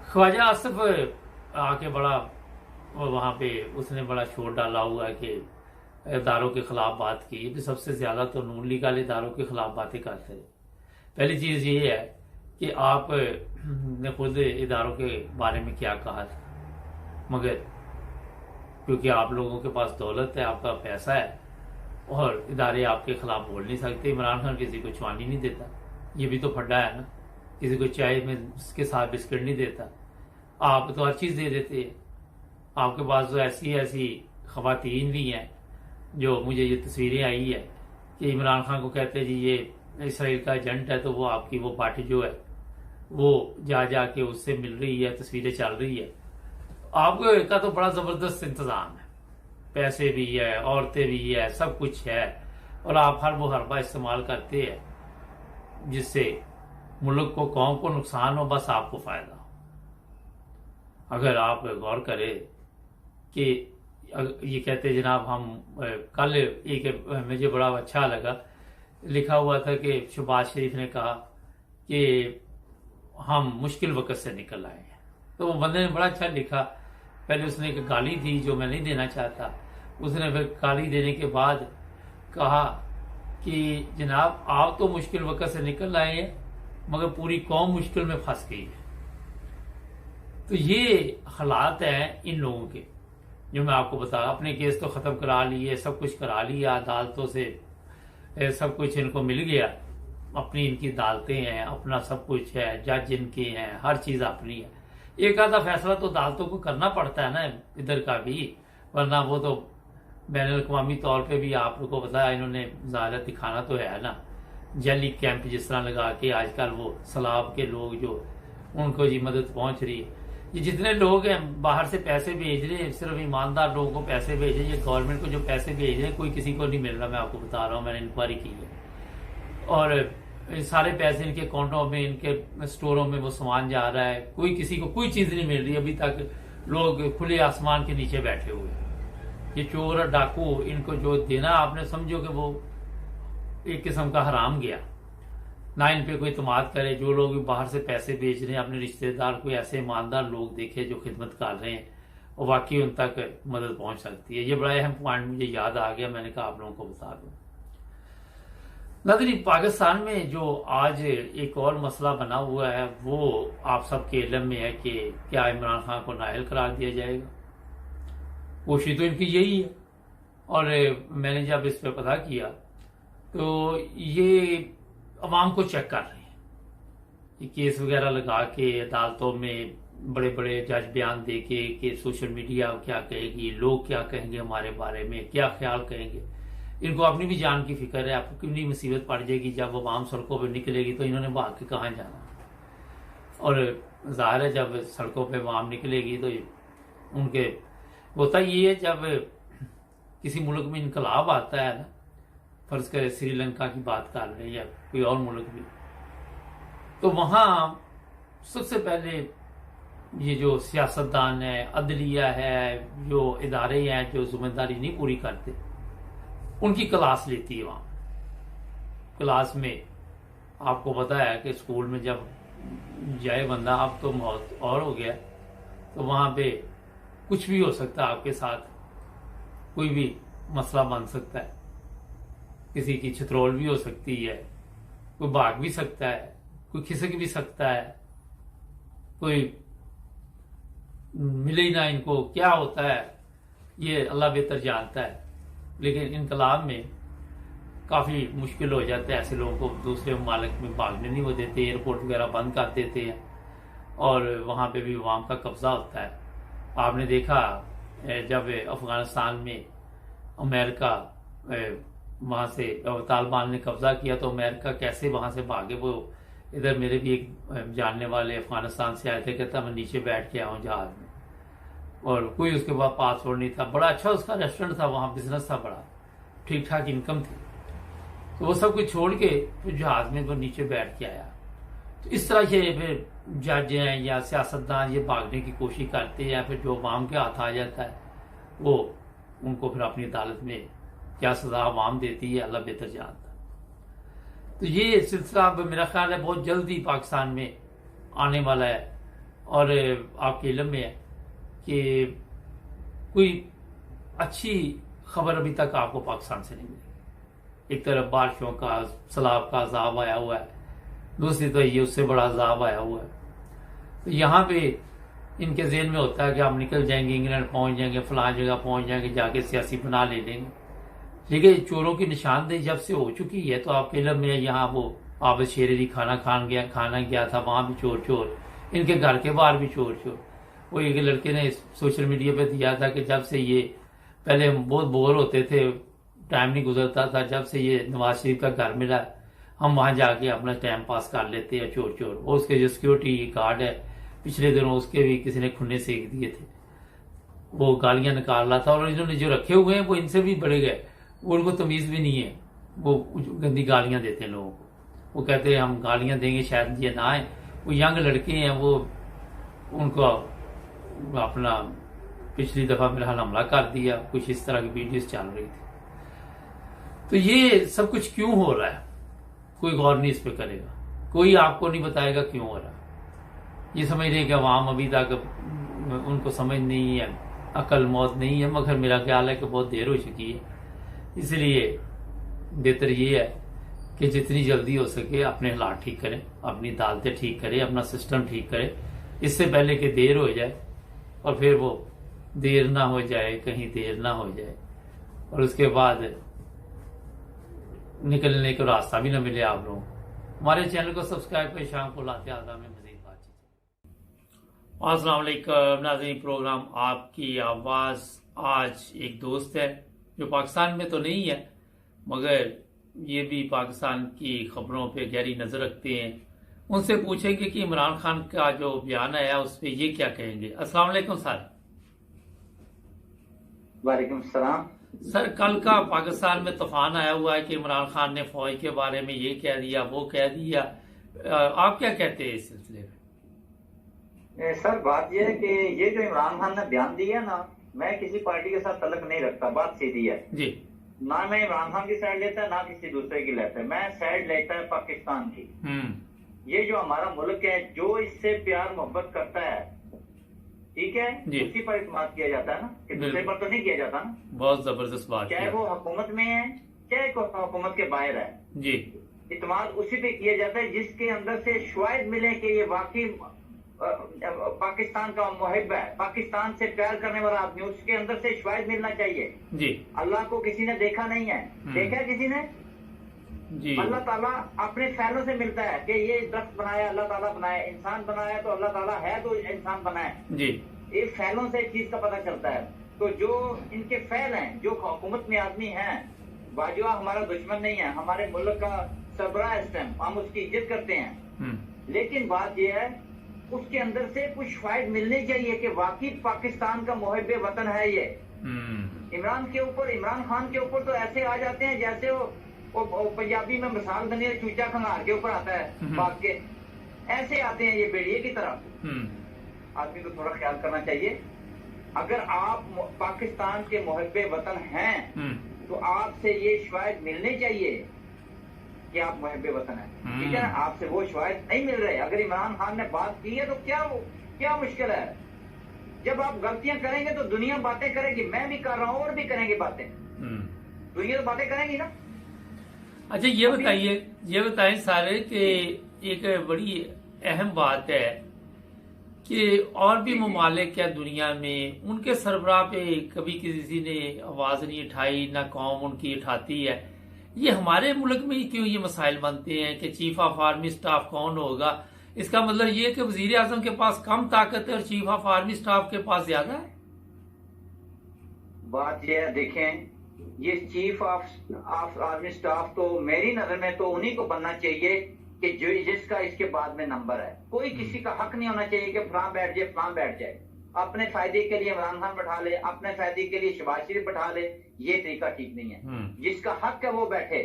ख्वाजा आसिफ आके बड़ा वहां पे उसने बड़ा शोर डाला हुआ है कि इदारों के खिलाफ बात की। भी सबसे ज्यादा तो नून लीग वाले इदारों के खिलाफ बातें करते रहे। पहली चीज ये है कि आप ने खुद इदारों के बारे में क्या कहा था, मगर क्योंकि आप लोगों के पास दौलत है, आपका पैसा है और इदारे आपके खिलाफ बोल नहीं सकते। इमरान खान किसी को चवानी नहीं देता, ये भी तो फड्डा है ना। किसी को चाय में उसके साथ बिस्किट नहीं देता, आप तो हर चीज दे देते हैं। आपके पास तो ऐसी ऐसी खवातीन भी हैं जो, मुझे ये तस्वीरें आई है कि इमरान खान को कहते हैं जी ये इसराइल का एजेंट है, तो वो आपकी वो पार्टी जो है वो जा के उससे मिल रही है, तस्वीरें चल रही है। आपको का तो बड़ा जबरदस्त इंतजाम है, पैसे भी है, औरतें भी है, सब कुछ है, और आप हर वो हरबा इस्तेमाल करते हैं जिससे मुल्क को, कौम को नुकसान हो, बस आपको फायदा हो। अगर आप गौर करें कि ये कहते जनाब हम कल एक मुझे बड़ा अच्छा लगा, लिखा हुआ था कि शहबाज शरीफ ने कहा कि हम मुश्किल वक्त से निकल आए हैं। तो वो बंदे ने बड़ा अच्छा लिखा। पहले उसने एक गाली दी जो मैं नहीं देना चाहता, उसने फिर गाली देने के बाद कहा कि जनाब आप तो मुश्किल वक्त से निकल आए हैं मगर पूरी कौम मुश्किल में फंस गई है। तो ये हालात हैं इन लोगों के जो मैं आपको बता। अपने केस तो खत्म करा लिए, सब कुछ करा लिया, अदालतों से सब कुछ इनको मिल गया, अपनी इनकी अदालतें हैं, अपना सब कुछ है, जज इनके हैं, हर चीज अपनी है। एक आधा फैसला तो अदालतों को करना पड़ता है ना इधर का भी, वरना वो तो बैनुल अक़वामी तौर पे भी आप लोग को पता है इन्होंने ज़ाहिर दिखाना तो है ना। जैली कैंप जिस तरह लगा के आजकल वो सैलाब के लोग जो उनको जी मदद पहुंच रही है। ये जितने लोग हैं बाहर से पैसे भेज रहे हैं, सिर्फ ईमानदार लोगों को पैसे भेज रहे हैं। ये गवर्नमेंट को जो पैसे भेज रहे हैं कोई किसी को नहीं मिल रहा, मैं आपको बता रहा हूँ, मैंने इंक्वायरी की है। और सारे पैसे इनके अकाउंटों में, इनके स्टोरों में वो सामान जा रहा है, कोई किसी को कोई चीज नहीं मिल रही। अभी तक लोग खुले आसमान के नीचे बैठे हुए हैं। ये चोर और डाकू, इनको जो देना आपने समझो कि वो एक किस्म का हराम गया ना। इन पे कोई इतमाद करे। जो लोग बाहर से पैसे भेज रहे हैं अपने रिश्तेदार, कोई ऐसे ईमानदार लोग देखे जो खिदमत कर रहे हैं और वाकई उन तक मदद पहुंच सकती है। ये बड़ा अहम पॉइंट मुझे याद आ गया, मैंने कहा आप लोगों को बता दूं। नाज़रीन, पाकिस्तान में जो आज एक और मसला बना हुआ है वो आप सबके इल्म में है कि क्या इमरान खान को नाअहल करार दिया जाएगा। कोशिश तो इनकी यही है। और मैंने जब इस पर पता किया तो ये अवाम को चेक कर रहे हैं, ये केस वगैरह लगा के अदालतों में बड़े बड़े जज बयान दे के कि सोशल मीडिया क्या कहेगी, लोग क्या कहेंगे हमारे बारे में, क्या ख्याल कहेंगे। इनको अपनी भी जान की फिक्र है, आपको कितनी मुसीबत पड़ जाएगी जब अवाम सड़कों पर निकलेगी तो इन्होंने भाग के कहाँ जाना। और जाहिर है जब सड़कों पर अवाम निकलेगी तो उनके होता ये है, जब किसी मुल्क में इनकलाब आता है ना, फर्ज करें श्रीलंका की बात कर रहे हैं या कोई और मुल्क भी, तो वहां सबसे पहले ये जो सियासतदान है, अदलिया है, जो इदारे हैं जो जिम्मेदारी नहीं पूरी करते, उनकी क्लास लेती है। वहां क्लास में आपको पता है कि स्कूल में जब जाए बंदा, अब तो बहुत और हो गया, तो वहां पे कुछ भी हो सकता है आपके साथ, कोई भी मसला बन सकता है, किसी की छितरोल भी हो सकती है, कोई भाग भी सकता है, कोई खिसक भी सकता है, कोई मिले ही ना इनको, क्या होता है ये अल्लाह बेहतर जानता है। लेकिन इनकलाब में काफ़ी मुश्किल हो जाता है, ऐसे लोगों को दूसरे ममालिक में भागने नहीं वो देते, एयरपोर्ट वगैरह बंद कर देते हैं और वहाँ पे भी अवाम का कब्जा होता है। आपने देखा जब अफगानिस्तान में अमेरिका वहाँ से तालिबान ने कब्जा किया तो अमेरिका कैसे वहाँ से भागे। वो इधर मेरे भी एक जानने वाले अफगानिस्तान से आए थे, कहता मैं नीचे बैठ के आऊँ जहाज में, और कोई उसके बाद पासपोर्ट नहीं था, बड़ा अच्छा उसका रेस्टोरेंट था, वहाँ बिजनेस था, बड़ा ठीक ठाक इनकम थी, तो वो सब कुछ छोड़ के फिर जहाज में वो नीचे बैठ के आया। तो इस तरह से फिर जज हैं या सियासतदान ये भागने की कोशिश करते हैं, या फिर जो अवाम के हाथ आ जाता है वो उनको फिर अपनी अदालत में क्या सजा अवाम देती है अल्लाह बेहतर जानता है। तो ये सिलसिला अब मेरा ख्याल है बहुत जल्दी पाकिस्तान में आने वाला है, और आपके इल्म में है कि कोई अच्छी खबर अभी तक आपको पाकिस्तान से नहीं मिली। एक तरफ बारिशों का, सैलाब का अजाब आया हुआ है, दूसरी तो ये उससे बड़ा अजाब आया हुआ है। तो यहाँ पे इनके ज़हन में होता है कि हम निकल जाएंगे, इंग्लैंड पहुंच जाएंगे, फलां जगह पहुंच जाएंगे, जाके सियासी बना ले लेंगे। लेकिन चोरों की निशानदेही जब से हो चुकी है, तो आपके इल्म में यहाँ वो आबद शेर अली खाना गया था, वहां भी चोर चोर, इनके घर के बाहर भी चोर चोर। वो एक लड़के ने सोशल मीडिया पे दिया था कि जब से ये पहले हम बहुत बोर होते थे, टाइम नहीं गुजरता था, जब से ये नवाज शरीफ का घर मिला हम वहां जाके अपना टाइम पास कर लेते हैं चोर चोर। और उसके जो सिक्योरिटी गार्ड है, पिछले दिनों उसके भी किसी ने खुन्ने सेक दिए थे, वो गालियां निकाल रहा था, और इन्होंने जो रखे हुए हैं वो इनसे भी बड़े गए, वो उनको तमीज भी नहीं है, वो गंदी गालियां देते हैं लोगों को। वो कहते हैं हम गालियां देंगे शायद ये ना आए। वो यंग लड़के हैं, वो उनको अपना पिछली दफा मेरा हमला कर दिया, कुछ इस तरह की वीडियोस चल रही थी। तो ये सब कुछ क्यों हो रहा है, कोई गौर नहीं इस पे करेगा, कोई आपको नहीं बताएगा क्यों हो रहा है। ये समझ रहे कि अवाम अभी तक उनको समझ नहीं है, अकल मौत नहीं है, मगर मेरा ख्याल है कि बहुत देर हो चुकी है। इसलिए बेहतर ये है कि जितनी जल्दी हो सके अपने हालात ठीक करें, अपनी अदालतें ठीक करें, अपना सिस्टम ठीक करें, इससे पहले कि देर हो जाए और फिर वो देर ना हो जाए, कहीं देर ना हो जाए और उसके बाद निकलने का रास्ता भी ना मिले आप लोगों को। हमारे चैनल को सब्सक्राइब कर शाम को लाते आधा में मजीद बातचीत। अस्सलाम वालेकुम नाज़रीन, प्रोग्राम आपकी आवाज। आज एक दोस्त है जो पाकिस्तान में तो नहीं है, मगर ये भी पाकिस्तान की खबरों पे गहरी नजर रखते हैं। उनसे पूछेंगे कि इमरान खान का जो बयान आया उस पर ये क्या कहेंगे। अस्सलाम वालेकुम सर। वालेकुम सलाम। सर, कल का पाकिस्तान में तूफान आया हुआ है कि इमरान खान ने फौज के बारे में ये कह दिया, वो कह दिया, आप क्या कहते हैं इस सिलसिले में? सर, बात यह है कि ये जो इमरान खान ने बयान दिया ना, मैं किसी पार्टी के साथ तल्लुक नहीं रखता, बात सीधी है जी। ना मैं इमरान खान की साइड लेता है ना किसी दूसरे की लेता है, मैं साइड लेता है पाकिस्तान की। ये जो हमारा मुल्क है, जो इससे प्यार मोहब्बत करता है, ठीक है, उसी पर इस्तेमाल किया जाता है ना, कि दूसरे पर तो नहीं किया जाता ना। बहुत जबरदस्त बात, चाहे वो हुकूमत में है चाहे हुकूमत के बाहर है जी, इस्तेमाल उसी पे किया जाता है जिसके अंदर से शायद मिले कि ये वाकई पाकिस्तान का मुहिब है, पाकिस्तान से प्यार करने वाला आदमी, उसके अंदर से शायद मिलना चाहिए जी। अल्लाह को किसी ने देखा नहीं है, देखा है किसी ने जी। अल्लाह ताला अपने फैलों से मिलता है कि ये दरख्त बनाया अल्लाह ताला बनाया, इंसान बनाया तो अल्लाह ताला है तो इंसान बनाया जी। ये फैलों से एक चीज का पता चलता है। तो जो इनके फैल हैं, जो हुकूमत में आदमी हैं, बाजुआ हमारा दुश्मन नहीं है, हमारे मुल्क का सरबराह इस टाइम, हम उसकी इज्जत करते हैं, लेकिन बात यह है उसके अंदर से कुछ फायद मिलनी चाहिए कि वाकई पाकिस्तान का मुहिब वतन है ये। इमरान खान के ऊपर तो ऐसे आ जाते हैं जैसे वो वो पंजाबी में मिसाल बनी है, चूचा खंगार के ऊपर आता है भाग के, ऐसे आते हैं ये बेड़िए की तरह। आदमी को थोड़ा ख्याल करना चाहिए। अगर आप पाकिस्तान के मुहब्बे वतन हैं तो आपसे ये शवायद मिलने चाहिए कि आप मुहब्बे वतन हैं, ठीक है ना। आपसे वो शवायद नहीं मिल रहे। अगर इमरान खान ने बात की है तो क्या मुश्किल है। जब आप गलतियां करेंगे तो दुनिया बातें करेगी। मैं भी कर रहा हूँ और भी करेंगे बातें, दुनिया तो बातें करेंगी ना। अच्छा ये बताएं सारे कि एक बड़ी अहम बात है कि और भी ममालिक क्या दुनिया में, उनके सरबराह पे कभी किसी ने आवाज नहीं उठाई, ना कौम उनकी उठाती है। ये हमारे मुल्क में ही क्यों ये मसाइल बनते हैं कि चीफ ऑफ आर्मी स्टाफ कौन होगा? इसका मतलब ये कि वजीर आजम के पास कम ताकत है और चीफ ऑफ आर्मी स्टाफ के पास ज्यादा है। बात यह है, देखें, ये चीफ ऑफ आर्मी स्टाफ तो मेरी नजर में तो उन्हीं को बनना चाहिए कि जो जिसका इसके बाद में नंबर है। कोई किसी का हक नहीं होना चाहिए कि फलां बैठ जाए फलां बैठ जाए। अपने फायदे के लिए इमरान खान बैठा ले, अपने फायदे के लिए शहबाज शरीफ बैठा ले, ये तरीका ठीक नहीं है। जिसका हक है वो बैठे,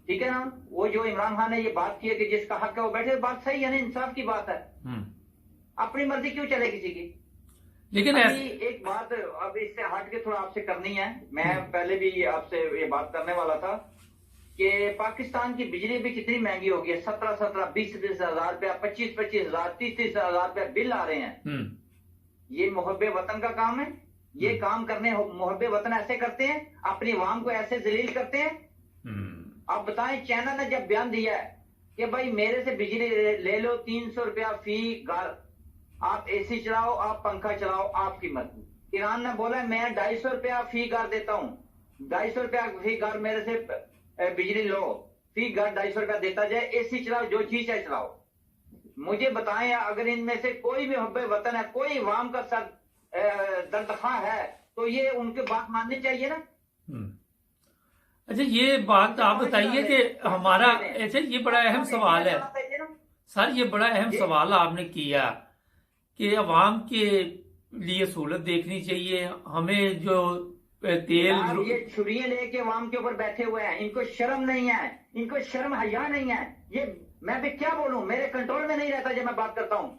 ठीक है ना। वो जो इमरान खान ने ये बात की है कि जिसका हक है वो बैठे, बात सही है ना, इंसाफ की बात है। अपनी मर्जी क्यों चले किसी की। लेकिन एक बात अब इससे हट के थोड़ा आपसे करनी है। मैं पहले भी आपसे ये बात करने वाला था कि पाकिस्तान की बिजली भी कितनी महंगी हो गई है। 17 20 हजार रुपया, 25 हजार, 30 हजार रुपया बिल आ रहे हैं। ये मुहब्बे वतन का काम है। ये काम करने मुहब्बे वतन ऐसे करते हैं, अपनी अवाम को ऐसे जलील करते हैं। आप बताएं, चाइना ने जब बयान दिया है कि भाई मेरे से बिजली ले लो 300 रुपया फी घर, आप एसी चलाओ, आप पंखा चलाओ, आपकी मर्जी। ईरान ने बोला मैं 250 रुपया फी घर देता हूँ, 250 रुपया फी घर मेरे से बिजली लो, फी घर 250 रुपया देता जाए, एसी चलाओ, जो चीज है चलाओ। मुझे बताएं, अगर इनमें से कोई भी हुब्बे वतन है, कोई अवाम का सर दर्दखा है, तो ये उनके बात माननी चाहिए ना। अच्छा ये बात आप बताइए कि हमारा, अच्छा ये बड़ा अहम सवाल है सर, ये बड़ा अहम सवाल आपने किया कि अवाम के लिए सहूलत देखनी चाहिए। हमें जो तेल, ये छुरियां लेके अवाम के ऊपर बैठे हुए हैं, इनको शर्म नहीं है, इनको शर्म हया नहीं है। ये मैं भी क्या बोलूं, मेरे कंट्रोल में नहीं रहता जब मैं बात करता हूं।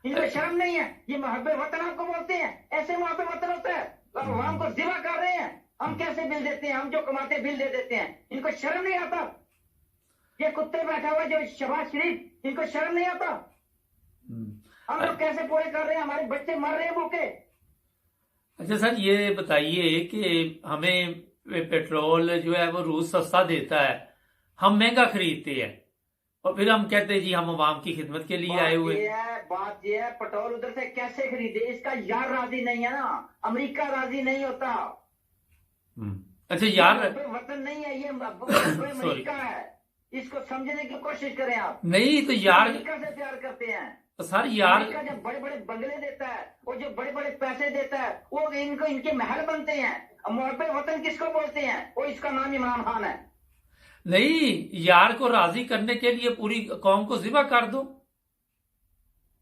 इनको शर्म नहीं है। ये मुहब्बे वतन आपको बोलते हैं, ऐसे मुहब्बे वतन होता है। अवाम को जिबा कर रहे हैं। हम कैसे बिल देते हैं, हम जो कमाते बिल दे देते हैं। इनको शर्म नहीं आता। ये कुत्ते बैठा हुआ जो शहबाज शरीफ, इनको शर्म नहीं आता। हम लोग कैसे पूरे कर रहे हैं, हमारे बच्चे मर रहे हैं भूखे। अच्छा सर ये बताइए कि हमें पेट्रोल जो है वो रूस सस्ता देता है, हम महंगा खरीदते हैं और फिर हम कहते हैं जी हम अवाम की खिदमत के लिए आए हुए। बात ये है, पेट्रोल उधर से कैसे खरीदे, इसका यार राजी नहीं है ना, अमेरिका राजी नहीं होता। अच्छा यार वतन नहीं है ये, अमेरिका है। इसको समझने की कोशिश करें आप। नहीं तो यार अमेरिका से प्यार करते हैं तो सर यार, अमेरिका जब बड़े बड़े बंगले देता है और जो बड़े बड़े पैसे देता है वो इनको इनके महल बनते हैं। मुहब्बे वतन किसको बोलते हैं, वो इसका नाम इमरान खान है। नहीं, यार को राजी करने के लिए पूरी कौम को जिबा कर दो,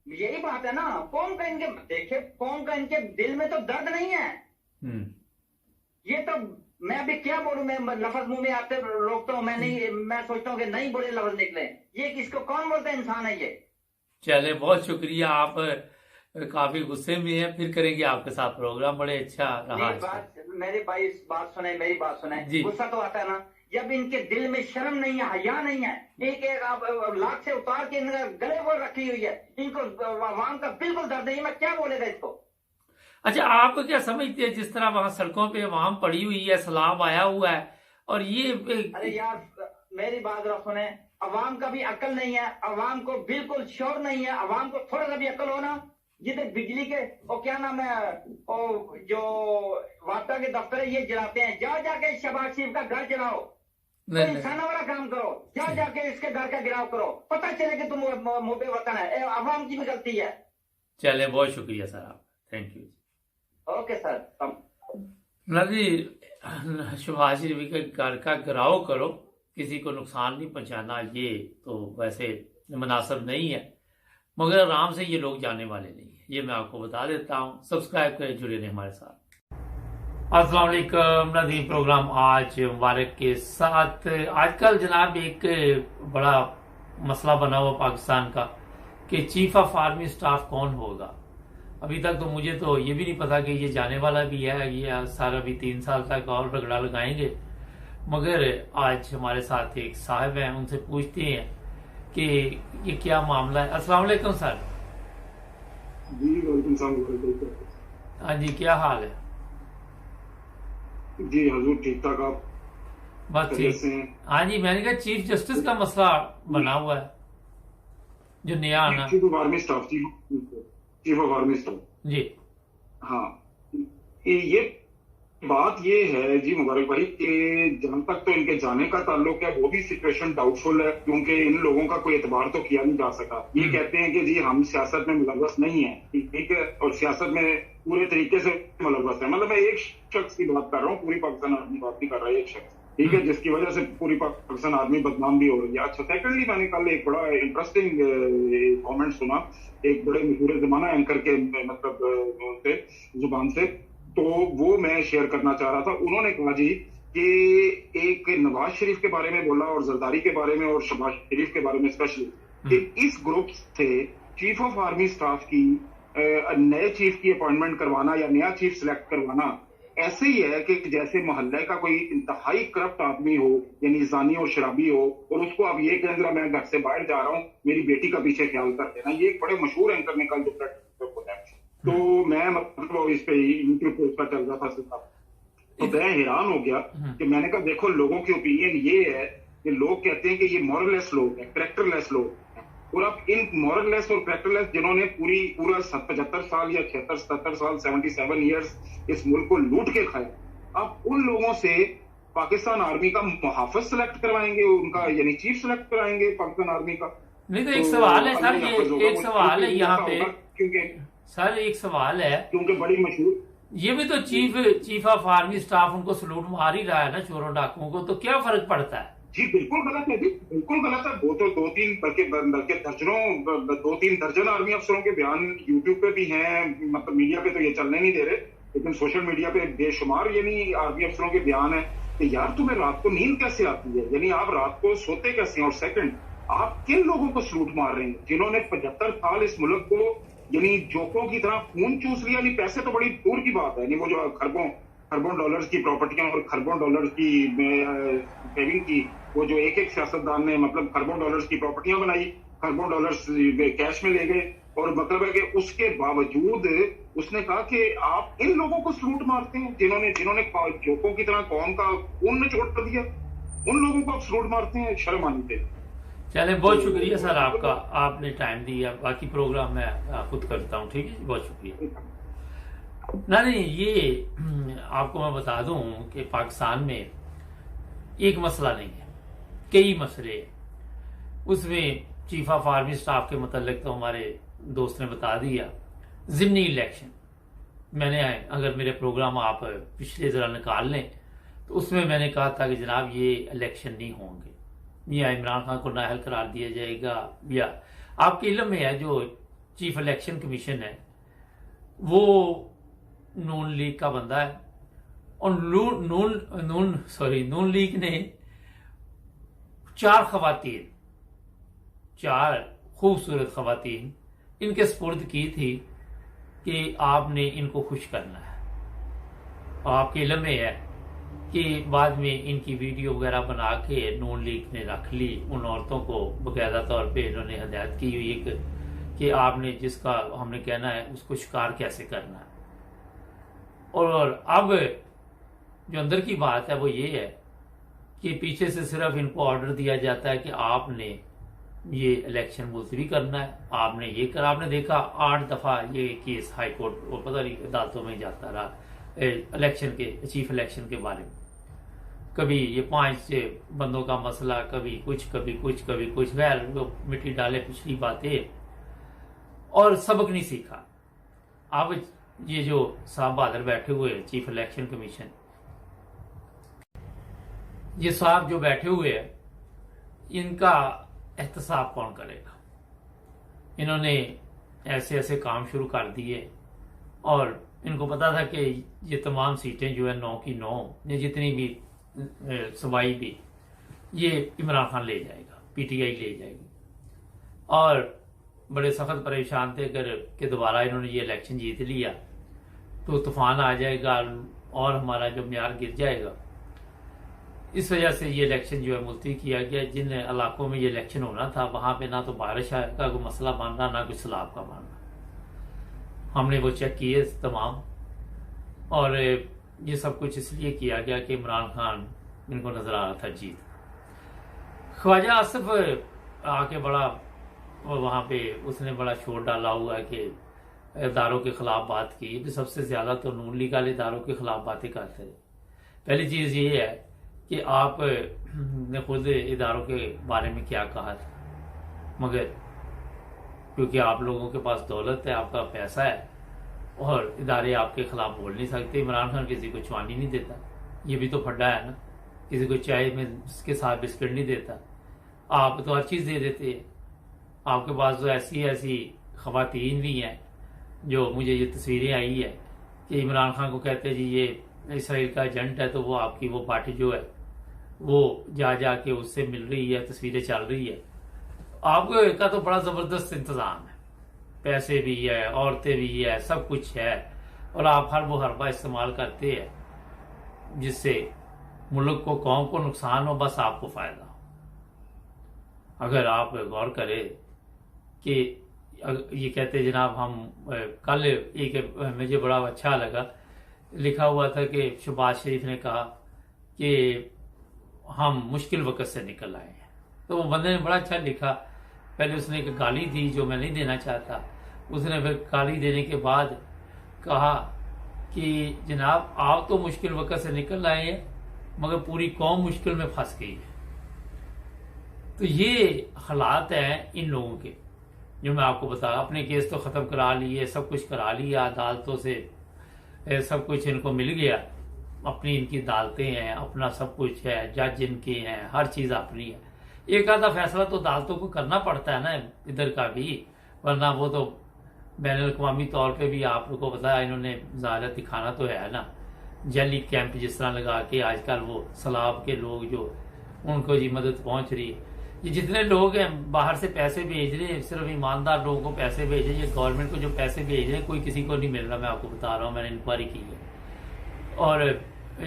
यही बात है ना। कौम का इनके, देखिए कौम का इनके दिल में तो दर्द नहीं है। ये तो मैं अभी क्या बोलूं, मैं लफ्ज मुंह में आते रोकता हूं। मैं सोचता हूं कि नहीं बोले लफ्ज निकले। ये किसको कौन बोलता है, इंसान है ये। चले बहुत शुक्रिया, आप काफी गुस्से में हैं, फिर करेंगे आपके साथ प्रोग्राम, बड़े अच्छा रहा। मेरी भाई बात सुने, मेरी बात सुने। गुस्सा तो आता है ना जब इनके दिल में शर्म नहीं है, हया नहीं है। एक लाख से उतार के गले को रखी हुई है। इनको अवाम का बिल्कुल दर्द नहीं है। मैं क्या बोलेगा इसको। अच्छा आप क्या समझते हैं, जिस तरह वहां सड़कों पे अवाम पड़ी हुई है, सैलाब आया हुआ है और ये, अरे यार मेरी बात सुने, अवाम का भी अकल नहीं है, अवाम को बिल्कुल शौर नहीं है। अवाम को थोड़ा सा भी अकल हो ना, जिधर बिजली के और क्या नाम है और जो वापटा के दफ्तर है ये जलाते हैं, जाओ जाके शहबाज शरीफ का घर जलाओ, इंसाना वाला काम करो, जाओ जाके इसके घर का गिराव करो, पता चले कि तुम मुहब्बे वतन है। अवाम की भी गलती है। चले बहुत शुक्रिया सर आप, thank you. Okay sir. Shahbaz Sharif के घर का गिराव करो, किसी को नुकसान नहीं पहुंचाना, ये तो वैसे मुनासिब नहीं है, मगर आराम से ये लोग जाने वाले नहीं है, ये मैं आपको बता देता हूँ। सब्सक्राइब करें, जुड़े रहें हमारे साथ। अस्सलाम वालेकुम नदीम प्रोग्राम आज मुबारक के साथ। आजकल जनाब एक बड़ा मसला बना हुआ पाकिस्तान का कि चीफ ऑफ आर्मी स्टाफ कौन होगा। अभी तक तो मुझे तो ये भी नहीं पता कि ये जाने वाला भी है, ये सारा भी 3 साल तक और रगड़ा लगाएंगे। मगर आज हमारे साथ एक साहब हैं, उनसे पूछते हैं कि ये क्या मामला है। अस्सलाम वालेकुम सर। जी हाँ जी, क्या हाल है? जी हजूर ठीक ठाक, आप बस ठीक। हाँ जी, मैंने कहा चीफ जस्टिस का मसला बना हुआ है जो नया आना। Chief of army staff, chief of army staff ji. हाँ, ये बात ये है जी मुबारक भाई कि जहां तक तो इनके जाने का ताल्लुक है वो भी सिचुएशन डाउटफुल है, क्योंकि इन लोगों का कोई एतबार तो किया नहीं जा सका। ये कहते हैं कि जी हम सियासत में मुलव्वस नहीं है, ठीक है, और सियासत में पूरे तरीके से मुलव्वस है। मतलब मैं एक शख्स की बात कर रहा हूँ, पूरी पाकिस्तान आर्मी बात नहीं कर रहा है, एक शख्स, ठीक है, जिसकी वजह से पूरी पाकिस्तान आर्मी बदनाम भी हो रही है। अच्छा, सेकेंडली मैंने कल एक बड़ा इंटरेस्टिंग कमेंट सुना एक बड़े मशहूर जमाना एंकर के मतलब जुबान से, तो वो मैं शेयर करना चाह रहा था। उन्होंने कहा जी कि एक नवाज शरीफ के बारे में बोला और जरदारी के बारे में और शहबाज शरीफ के बारे में स्पेशली, कि इस ग्रुप से चीफ ऑफ आर्मी स्टाफ की नए चीफ की अपॉइंटमेंट करवाना या नया चीफ सिलेक्ट करवाना ऐसे ही है कि जैसे मोहल्ले का कोई इंतहाई करप्ट आदमी हो, यानी जानी और शराबी हो, और उसको आप ये कहें मैं घर से बाहर जा रहा हूँ, मेरी बेटी का पीछे ख्याल कर देना। ये एक बड़े मशहूर एंकर ने कल जो बोला है, तो मैं मतलब इस पे यूट्यूब पे उसका चल रहा था सिर्फ, तो मैं हैरान हो गया कि मैंने कहा देखो लोगों की ओपिनियन ये है कि लोग कहते हैं कि ये मॉरललेस लोग हैं, कैरेक्टरलेस लोग हैं, और अब इन मॉरललेस और कैरेक्टरलेस जिन्होंने पूरा 75 साल या 76-77 साल 77 ईयर्स इस मुल्क को लूट के खाया, अब उन लोगों से पाकिस्तान आर्मी का मुहाफिज सेलेक्ट करवाएंगे, उनका यानी चीफ सेलेक्ट कराएंगे पाकिस्तान आर्मी का। नहीं तो एक सवाल है सर, ये एक सवाल है यहाँ पे, क्योंकि सर एक सवाल है, क्योंकि बड़ी मशहूर, ये भी तो चीफ ऑफ आर्मी स्टाफ उनको सलूट मार ही रहा है ना चोरों डाकुओं को, तो क्या फर्क पड़ता है? जी बिल्कुल गलत है जी, बिल्कुल गलत है। वो तो 2-3 बल्कि दर्जनों 2-3 दर्जन आर्मी अफसरों के बयान यूट्यूब पे भी हैं, मतलब मीडिया पे तो ये चलने नहीं दे रहे, लेकिन सोशल मीडिया पे बेशुमार यानी आर्मी अफसरों के बयान है कि यार तुम्हें रात को नींद कैसे आती है, यानी आप रात को सोते कैसे हैं, और सेकंड आप किन लोगों को सलूट मार रहे हैं जिन्होंने 75 साल इस मुल्क को यानी जोकों की तरह खून चूस लिया। नहीं पैसे तो बड़ी दूर की बात है, नहीं वो जो खरबों डॉलर्स की प्रॉपर्टियां और खरबों डॉलर्स की सेविंग की, वो जो एक सियासतदान ने मतलब खरबों डॉलर्स की प्रॉपर्टियां बनाई, खरबों डॉलर्स कैश में ले गए, और मतलब है कि उसके बावजूद उसने कहा कि आप इन लोगों को सलूट मारते हैं जिन्होंने जोकों की तरह कौम का खून निचोड़ कर दिया, उन लोगों को आप सलूट मारते हैं, शर्म आनी चाहिए। चले, बहुत शुक्रिया सर आपका, आपने टाइम दिया। बाकी प्रोग्राम मैं खुद करता हूँ, ठीक है, बहुत शुक्रिया। नहीं, ये आपको मैं बता दूं कि पाकिस्तान में एक मसला नहीं है, कई मसले हैं। उसमें चीफ ऑफ आर्मी स्टाफ के मतलब तो हमारे दोस्त ने बता दिया। जिमनी इलेक्शन, मैंने अगर मेरे प्रोग्राम आप पिछले जरा निकाल लें तो उसमें मैंने कहा था कि जनाब ये इलेक्शन नहीं होंगे, या इमरान खान को नाअहल करार दिया जाएगा, या आपके इल्म में है जो चीफ इलेक्शन कमीशन है वो नून लीग का बंदा है, और नून लीग ने 4 खूबसूरत खवातीन इनके स्पुर्द की थी कि आपने इनको खुश करना है। आपके इल्म में है कि बाद में इनकी वीडियो वगैरह बना के नून लीग ने रख ली, उन औरतों को बाकायदा तौर पे इन्होंने हदायत की हुई है कि आपने जिसका हमने कहना है उसको शिकार कैसे करना है। और अब जो अंदर की बात है वो ये है कि पीछे से सिर्फ इनको ऑर्डर दिया जाता है कि आपने ये इलेक्शन मुलतवी करना है, आपने ये कर। आपने देखा 8 दफा ये केस हाई कोर्ट वो पता नहीं अदालतों में जाता रहा इलेक्शन के, चीफ इलेक्शन के बारे में। कभी ये 5 बंदों का मसला, कभी कुछ कभी कुछ कभी कुछ, गैर वो मिट्टी डाले पिछली बातें, और सबक नहीं सीखा। अब ये जो साहब बहादुर बैठे हुए चीफ इलेक्शन कमीशन, ये साहब जो बैठे हुए हैं, इनका एहतसाब कौन करेगा? इन्होंने ऐसे ऐसे काम शुरू कर दिए और इनको पता था कि ये तमाम सीटें जो है 9 की 9 या जितनी भी सूबाई भी ये इमरान खान ले जाएगा, पीटीआई ले जाएगी। और बड़े सख्त परेशान थे अगर कि दोबारा इन्होंने ये इलेक्शन जीत लिया तो तूफान आ जाएगा और हमारा जो म्यार गिर जाएगा। इस वजह से ये इलेक्शन जो है मुलतवी किया गया। जिन इलाकों में ये इलेक्शन होना था वहां पे ना तो बारिश का कोई मसला बन रहा, ना कोई सैलाब का बन रहा। हमने वो चेक किए तमाम, और ये सब कुछ इसलिए किया गया कि इमरान खान इनको नजर आ रहा था जीत। ख्वाजा आसिफ आके बड़ा वहां पे उसने बड़ा शोर डाला हुआ है कि इदारों के खिलाफ बात की। सबसे ज्यादा तो नून लीग वाले इदारों के खिलाफ बातें करते रहे। पहली चीज ये है कि आप ने खुद इदारों के बारे में क्या कहा था, मगर क्योंकि आप लोगों के पास दौलत है, आपका पैसा है और इदारे आपके खिलाफ बोल नहीं सकते। इमरान खान किसी को चवानी नहीं देता, ये भी तो फड्डा है ना। किसी को चाय में उसके साथ बिस्किट नहीं देता, आप तो हर चीज दे देते हैं। आपके पास तो ऐसी ऐसी खवातीन भी हैं जो, मुझे ये तस्वीरें आई है कि इमरान खान को कहते हैं जी ये इसराइल का एजेंट है, तो वो आपकी वो पार्टी जो है वो जा के उससे मिल रही है, तस्वीरें चल रही है। आपको का तो बड़ा जबरदस्त इंतजाम है, पैसे भी है, औरतें भी है, सब कुछ है, और आप हर वो हरबा इस्तेमाल करते हैं जिससे मुल्क को, कौम को नुकसान हो, बस आपको फायदा हो। अगर आप गौर करें कि ये कहते जनाब हम कल एक मुझे बड़ा अच्छा लगा, लिखा हुआ था कि शहबाज शरीफ ने कहा कि हम मुश्किल वक्त से निकल आए हैं। तो वो बंदे ने बड़ा अच्छा लिखा। पहले उसने एक गाली दी जो मैं नहीं देना चाहता, उसने फिर गाली देने के बाद कहा कि जनाब आप तो मुश्किल वक्त से निकल आए हैं मगर पूरी कौम मुश्किल में फंस गई है। तो ये हालात हैं इन लोगों के जो मैं आपको बता। अपने केस तो खत्म करा लिए, सब कुछ करा लिया, अदालतों से सब कुछ इनको मिल गया, अपनी इनकी अदालतें हैं, अपना सब कुछ है, जज इनके हैं, हर चीज अपनी है। एक आधा फैसला तो अदालतों को करना पड़ता है ना इधर का भी, वरना वो तो बैन अल-अक़वामी तौर पे भी आप लोगों को पता है इन्होंने ज़्यादा दिखाना तो है ना। जैली कैंप जिस तरह लगा के आजकल वो सैलाब के लोग जो उनको जी मदद पहुंच रही है। ये जितने लोग हैं बाहर से पैसे भेज रहे हैं, सिर्फ ईमानदार लोगों को पैसे भेज रहे हैं। ये गवर्नमेंट को जो पैसे भेज रहे हैं कोई किसी को नहीं मिल रहा, मैं आपको बता रहा हूँ, मैंने इंक्वायरी की है। और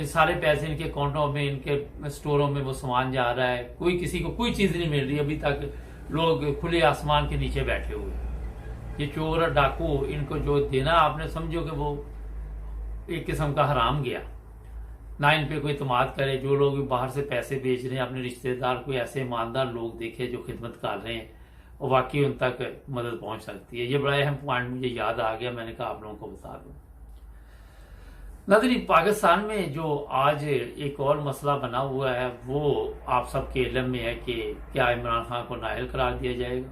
सारे पैसे इनके अकाउंटों में, इनके स्टोरों में वो सामान जा रहा है, कोई किसी को कोई चीज नहीं मिल रही। अभी तक लोग खुले आसमान के नीचे बैठे हुए। ये चोर और डाकू इनको जो देना आपने समझो कि वो एक किस्म का हराम गया ना। इन पे कोई इत्मीद करे। जो लोग बाहर से पैसे भेज रहे हैं अपने रिश्तेदार, कोई ऐसे ईमानदार लोग देखे जो खिदमत कर रहे हैं और वाकई उन तक मदद पहुंच सकती है। ये बड़ा अहम पॉइंट मुझे याद आ गया, मैंने कहा आप लोगों को बता दूं। नाज़रीन, पाकिस्तान में जो आज एक और मसला बना हुआ है वो आप सबके इल्म में है कि क्या इमरान खान को नाअहल करार दिया जाएगा।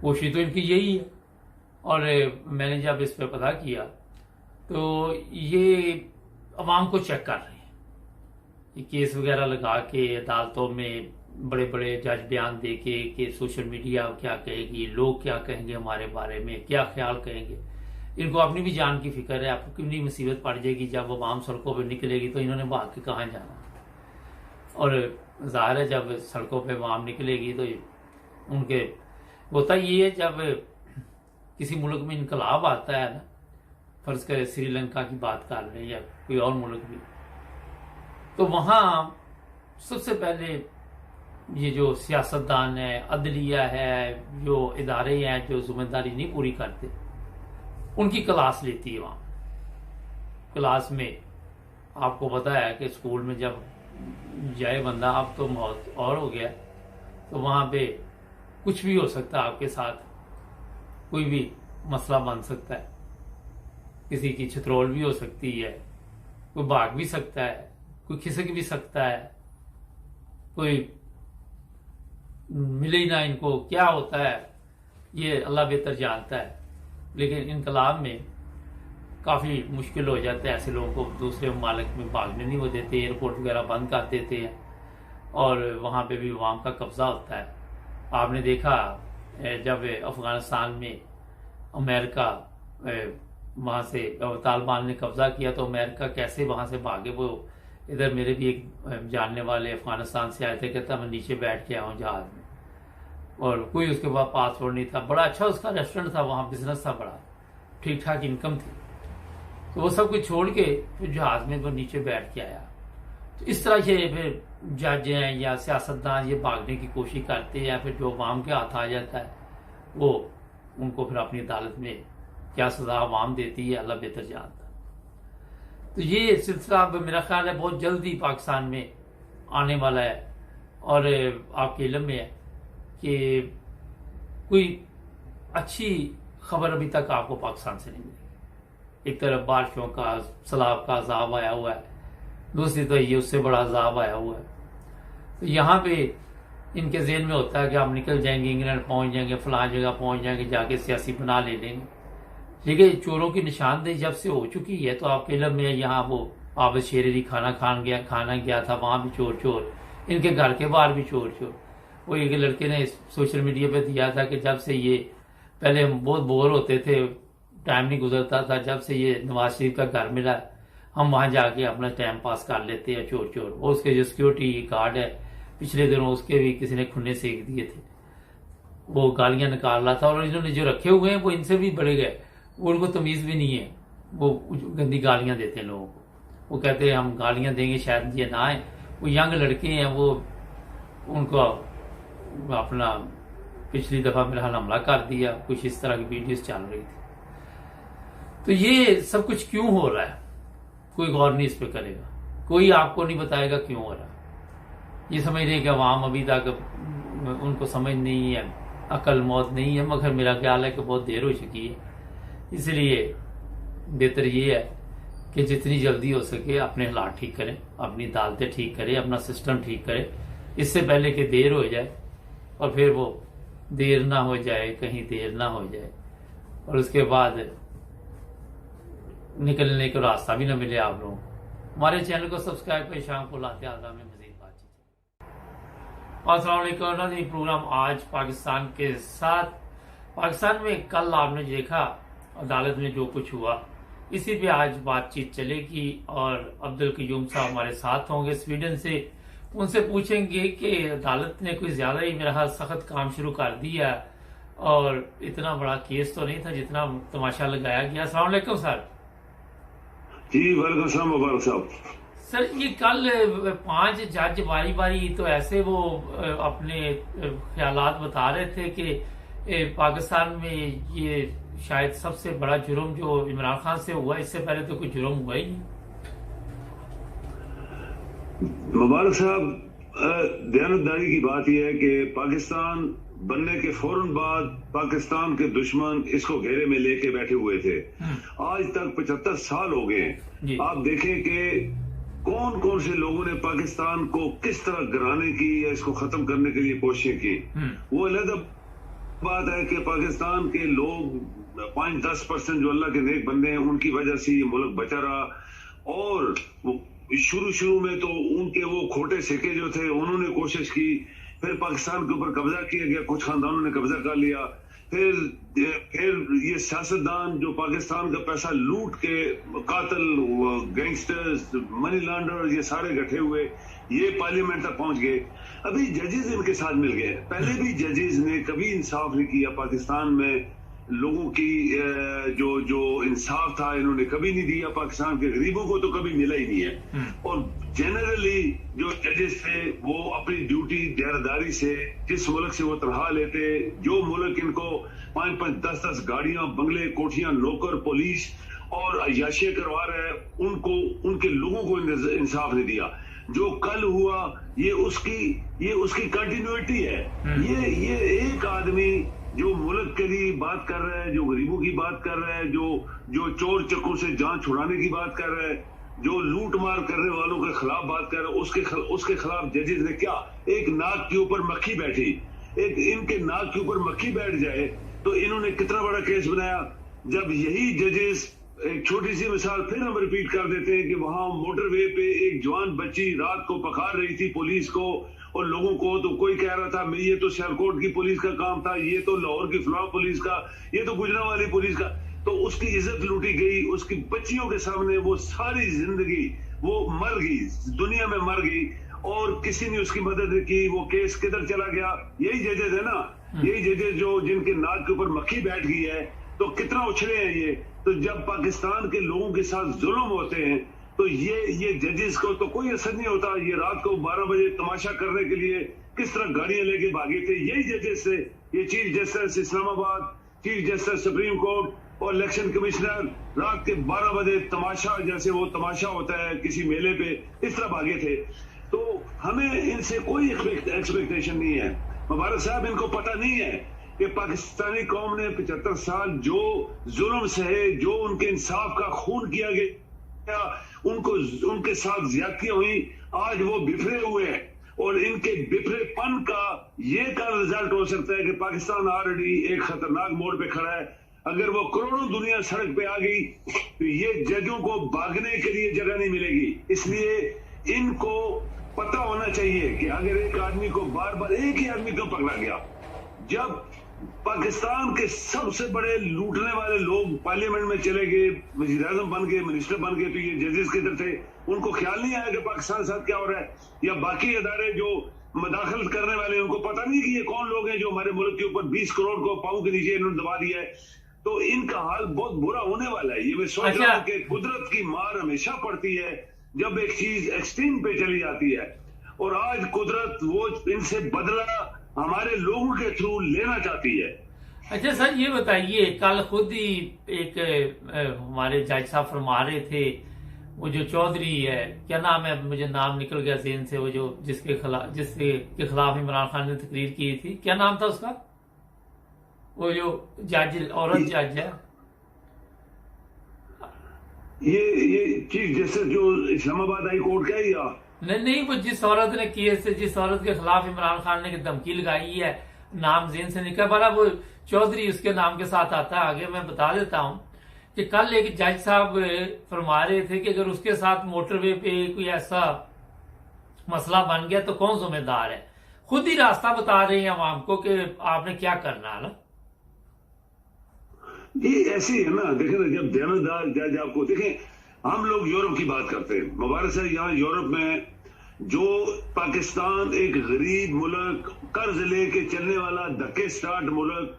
कोशिश तो इनकी यही है। और मैंने जब इस पर पता किया तो ये अवाम को चेक कर रहे हैं, ये केस वगैरह लगा के अदालतों में बड़े बड़े जज बयान दे के कि सोशल मीडिया क्या कहेगी, लोग क्या कहेंगे हमारे बारे में, क्या ख्याल कहेंगे। इनको अपनी भी जान की फिक्र है। आपको कितनी मुसीबत पड़ जाएगी जब अवाम सड़कों पर निकलेगी तो इन्होंने भाग के कहाँ जाना। और जाहिर है जब सड़कों पर अवाम निकलेगी तो उनके होता ये है, जब किसी मुल्क में इनकलाब आता है ना, फर्ज करें श्रीलंका की बात कर रहे हैं या कोई और मुल्क भी, तो वहां सबसे पहले ये जो सियासतदान है, अदलिया है, जो इदारे हैं जो जिम्मेदारी नहीं पूरी करते, उनकी क्लास लेती है। वहां क्लास में आपको पता है कि स्कूल में जब जाए बंदा, अब तो मौत और हो गया, तो वहां पे कुछ भी हो सकता है, आपके साथ कोई भी मसला बन सकता है, किसी की छतरोल भी हो सकती है, कोई भाग भी सकता है, कोई खिसक भी सकता है, कोई मिले ही ना। इनको क्या होता है ये अल्लाह बेहतर जानता है। लेकिन इनकलाब में काफी मुश्किल हो जाता है, ऐसे लोगों को दूसरे ममालिक में भागने नहीं हो देते, एयरपोर्ट वगैरह बंद कर देते हैं और वहां पे भी अवाम का कब्जा होता है। आपने देखा जब अफगानिस्तान में अमेरिका वहां से तालिबान ने कब्जा किया तो अमेरिका कैसे वहां से भागे। वो इधर मेरे भी एक जानने वाले अफगानिस्तान से आए थे, कहता मैं नीचे बैठ के आया हूँ जहाज में, और कोई उसके बाद पासपोर्ट नहीं था। बड़ा अच्छा उसका रेस्टोरेंट था, वहां बिजनेस था, बड़ा ठीक ठाक इनकम थी। तो वो सब कुछ छोड़ के फिर जहाज में वो नीचे बैठ के आया। तो इस तरह से फिर जज हैं या सियासतदान ये भागने की कोशिश करते हैं, या फिर जो अवाम के हाथ आ जाता है वो उनको फिर अपनी अदालत में क्या सजा अवाम देती है अल्लाह बेहतर जानता। तो ये सिलसिला मेरा ख्याल है बहुत जल्दी पाकिस्तान में आने वाला है, और आपके इल्म में है कि कोई अच्छी खबर अभी तक आपको पाकिस्तान से नहीं मिली। एक तरफ बारिशों का सैलाब का अजाब आया हुआ है, दूसरी तो ये उससे बड़ा अजाब आया हुआ है। तो यहाँ पे इनके ज़हन में होता है कि हम निकल जाएंगे, इंग्लैंड पहुंच जाएंगे, फलां जगह पहुंच जाएंगे, जाके सियासी बना ले लेंगे। लेकिन चोरों की निशानदेही जब से हो चुकी है तो आपके इल्म में यहाँ वो आबद शेर अली खाना गया था, वहां भी चोर चोर, इनके घर के बाहर भी चोर चोर। वो एक लड़के ने सोशल मीडिया पे दिया था कि जब से ये पहले हम बहुत बोर होते थे, टाइम नहीं गुजरता था, जब से ये नवाज शरीफ का घर मिला हम वहां जाके अपना टाइम पास कर लेते हैं चोर चोर। और उसके जो सिक्योरिटी गार्ड है पिछले दिनों उसके भी किसी ने खुन्ने सेक दिए थे, वो गालियां निकाल रहा था। और इन्होंने जो रखे हुए हैं वो इनसे भी बड़े गए, उनको तमीज भी नहीं है, वो गंदी गालियां देते हैं लोगों को। वो कहते हैं हम गालियां देंगे शायद ये ना आए। वो यंग लड़के हैं, वो उनको अपना पिछली दफा मेरा हमला कर दिया, कुछ इस तरह की वीडियोस चल रही थी। तो ये सब कुछ क्यों हो रहा है कोई गौर नहीं इस पे करेगा, कोई आपको नहीं बताएगा क्यों हो रहा है। ये समझ रहे कि अवाम अभी तक उनको समझ नहीं है, अकल मौत नहीं है, मगर मेरा ख्याल है कि बहुत देर हो चुकी है। इसलिए बेहतर ये है कि जितनी जल्दी हो सके अपने हालात ठीक करें, अपनी अदालतें ठीक करें, अपना सिस्टम ठीक करें, इससे पहले कि देर हो जाए और फिर वो देर ना हो जाए, कहीं देर ना हो जाए और उसके बाद निकलने का रास्ता भी ना मिले आप लोगों को। हमारे चैनल को सब्सक्राइब करें, शाम को लाते आज़ाद में मजीद बातचीत। अस्सलाम वालेकुम। प्रोग्राम आज पाकिस्तान के साथ। पाकिस्तान में कल आपने देखा अदालत में जो कुछ हुआ, इसी पे आज बातचीत चलेगी और अब्दुल कयूम साहब हमारे साथ होंगे स्वीडन से। उनसे पूछेंगे कि अदालत ने कोई ज्यादा ही मेरा सख्त काम शुरू कर दिया और इतना बड़ा केस तो नहीं था जितना तमाशा लगाया गया। अस्सलाम वालेकुम सर। जी वालेकुम सलाम मुबारक साहब। सर ये कल 5 जज बारी बारी तो ऐसे वो अपने ख्यालात बता रहे थे कि पाकिस्तान में ये शायद सबसे बड़ा जुर्म जो इमरान खान से हुआ, इससे पहले तो कोई जुर्म हुआ ही नहीं। मुबारक साहब, दयानतदारी की बात यह है कि पाकिस्तान बनने के फौरन बाद पाकिस्तान के दुश्मन इसको घेरे में लेके बैठे हुए थे। आज तक 75 साल हो गए हैं। आप देखें कि कौन कौन से लोगों ने पाकिस्तान को किस तरह गिराने की या इसको खत्म करने के लिए कोशिश की। वो अलग बात है कि पाकिस्तान के लोग 5-10% जो अल्लाह के नेक बंदे हैं उनकी वजह से ये मुल्क बचा रहा। और शुरू में तो उनके वो खोटे सिक्के जो थे उन्होंने कोशिश की, फिर पाकिस्तान के ऊपर कब्जा किया गया, कुछ खानदानों ने कब्जा कर लिया, फिर ये सियासतदान जो पाकिस्तान का पैसा लूट के कातिल, गैंगस्टर्स, मनी लॉन्डर ये सारे इकट्ठे हुए, ये पार्लियामेंट तक पहुंच गए। अभी जजेस इनके साथ मिल गए। पहले भी जजेस ने कभी इंसाफ नहीं किया पाकिस्तान में, लोगों की जो इंसाफ था इन्होंने कभी नहीं दिया। पाकिस्तान के गरीबों को तो कभी मिला ही नहीं है। और जनरली जो जजेस थे वो अपनी ड्यूटी देरदारी से जिस मुल्क से वो तनख्वाह लेते, जो मुल्क इनको 5-10 गाड़ियां, बंगले, कोठियां, नौकर, पुलिस और अय्याशियां करवा रहा है, उनको उनके लोगों को इंसाफ नहीं दिया। जो कल हुआ ये उसकी कंटिन्यूटी है। ये एक आदमी जो मुल्क के लिए बात कर रहा है, जो गरीबों की बात कर रहा है, जो चोर चक्कों से जान छुड़ाने की बात कर रहा है, जो लूट मार करने वालों के खिलाफ बात कर रहा है, उसके खिलाफ जजेस ने क्या, एक नाक के ऊपर मक्खी बैठी, एक इनके नाक के ऊपर मक्खी बैठ जाए तो इन्होंने कितना बड़ा केस बनाया। जब यही जजेस, एक छोटी सी मिसाल फिर हम रिपीट कर देते हैं कि वहां मोटरवे पे एक जवान बच्ची रात को पकड़ रही थी पुलिस को और लोगों को, तो कोई कह रहा था ये तो सियालकोट की पुलिस का काम था, ये तो लाहौर की फलाह पुलिस का, ये तो गुजरांवाली पुलिस का। तो उसकी इज्जत लूटी गई, उसकी बच्चियों के सामने वो सारी जिंदगी वो मर गई, दुनिया में मर गई, और किसी ने उसकी मदद नहीं की। वो केस किधर चला गया? यही जजेज है ना, यही जजेज जो जिनके नाक के ऊपर मक्खी बैठ गई है, तो कितना उछले हैं ये। तो जब पाकिस्तान के लोगों के साथ जुल्म होते हैं तो ये जजेस को तो कोई असर नहीं होता। ये रात को 12 बजे तमाशा करने के लिए किस तरह गाड़ियां लेके भागे थे, यही जजेस थे। ये chief justice Islamabad, chief justice supreme court और इलेक्शन कमिश्नर रात के 12 बजे तमाशा, जैसे वो तमाशा होता है किसी मेले पे, इस तरह भागे थे। तो हमें इनसे कोई एक्सपेक्टेशन नहीं है। मुबारक साहब, इनको पता नहीं है कि पाकिस्तानी कौम ने 75 साल जो जुल्म सहे, जो उनके इंसाफ का खून किया गया, उनके साथ ज्यादतियां हुई, आज वो बिफरे हुए हैं। और इनके बिफरेपन का ये का रिजल्ट हो सकता है कि पाकिस्तान ऑलरेडी एक खतरनाक मोड़ पे खड़ा है। अगर वो करोड़ों दुनिया सड़क पे आ गई तो ये जजों को भागने के लिए जगह नहीं मिलेगी। इसलिए इनको पता होना चाहिए कि अगर एक आदमी को बार बार एक ही आदमी क्यों पकड़ा गया। जब पाकिस्तान के सबसे बड़े लूटने वाले लोग पार्लियामेंट में चले गए, वज़ीर आज़म बन गए, मिनिस्टर बन गए, तो ये जजेस किधर थे? उनको ख्याल नहीं आया कि पाकिस्तान के साथ क्या हो रहा है? या बाकी अदारे जो मदाखलत करने वाले हैं उनको पता नहीं कि ये कौन लोग हैं जो हमारे मुल्क के ऊपर 20 करोड़ को पाँव के नीचे इन्होंने दबा दिया है। तो इनका हाल बहुत बुरा होने वाला है। ये मैं सोच रहा हूँ कि कुदरत की मार हमेशा पड़ती है जब एक चीज एक्सट्रीम पे चली जाती है, और आज कुदरत वो इनसे बदला हमारे लोगों के थ्रू लेना चाहती है। अच्छा सर, ये बताइए, कल खुद ही एक हमारे जज साहब फरमा रहे थे, वो जो चौधरी है, क्या नाम है, मुझे नाम निकल गया ज़हन से, वो जो जिसके खिलाफ इमरान खान ने तकरीर की थी, क्या नाम था उसका? वो जो जज, औरत जज है, ये चीफ जस्टिस जो इस्लामाबाद हाई कोर्ट का है, या नहीं, वो जिस औरत ने केस, जिस औरत के खिलाफ इमरान खान ने धमकी लगाई है, नाम ज़हन से निकल पड़ा, वो चौधरी उसके नाम के साथ आता है। आगे मैं बता देता हूं कि कल एक जज साहब फरमा रहे थे कि अगर उसके साथ मोटरवे पे कोई ऐसा मसला बन गया तो कौन जिम्मेदार है। खुद ही रास्ता बता रहे हैं आवाम को कि आपने क्या करना है ना। ये ऐसे है ना, देखें ना, जब दयानतदार जज आपको देखें, हम लोग यूरोप की बात करते हैं, मुबारक है, यहाँ यूरोप में जो पाकिस्तान एक गरीब मुल्क, कर्ज लेके चलने वाला धक्के स्टार्ट मुल्क,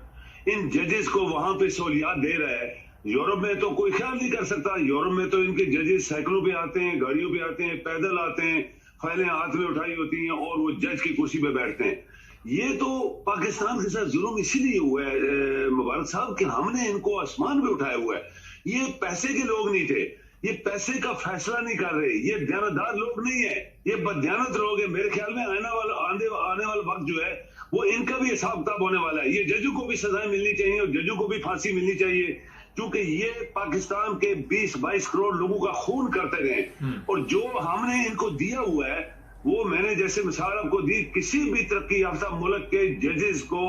इन जजेस को वहां पे सहूलियात दे रहा है। यूरोप में तो कोई ख्याल नहीं कर सकता। यूरोप में तो इनके जजेस साइकिलों पे आते हैं, गाड़ियों पे आते हैं, पैदल आते हैं, फाइलें हाथ में उठाई होती हैं और वो जज की कुर्सी पे बैठते हैं। ये तो पाकिस्तान के साथ जुल्म इसीलिए हुआ है मुबारक साहब कि हमने इनको आसमान पे उठाया हुआ है। ये पैसे के लोग नहीं थे, ये पैसे का फैसला नहीं कर रहे, ये दयानतदार लोग नहीं है, ये बदयानत लोग है। मेरे ख्याल में आने वाला वक्त जो है वो इनका भी हिसाब किताब होने वाला है। ये जजों को भी सजाएं मिलनी चाहिए और जजों को भी फांसी मिलनी चाहिए, क्योंकि ये पाकिस्तान के 20-22 करोड़ लोगों का खून करते गए। और जो हमने इनको दिया हुआ है वो मैंने जैसे मिसाल आपको दी, किसी भी तरक्की याफ्ता मुल्क के जजेस को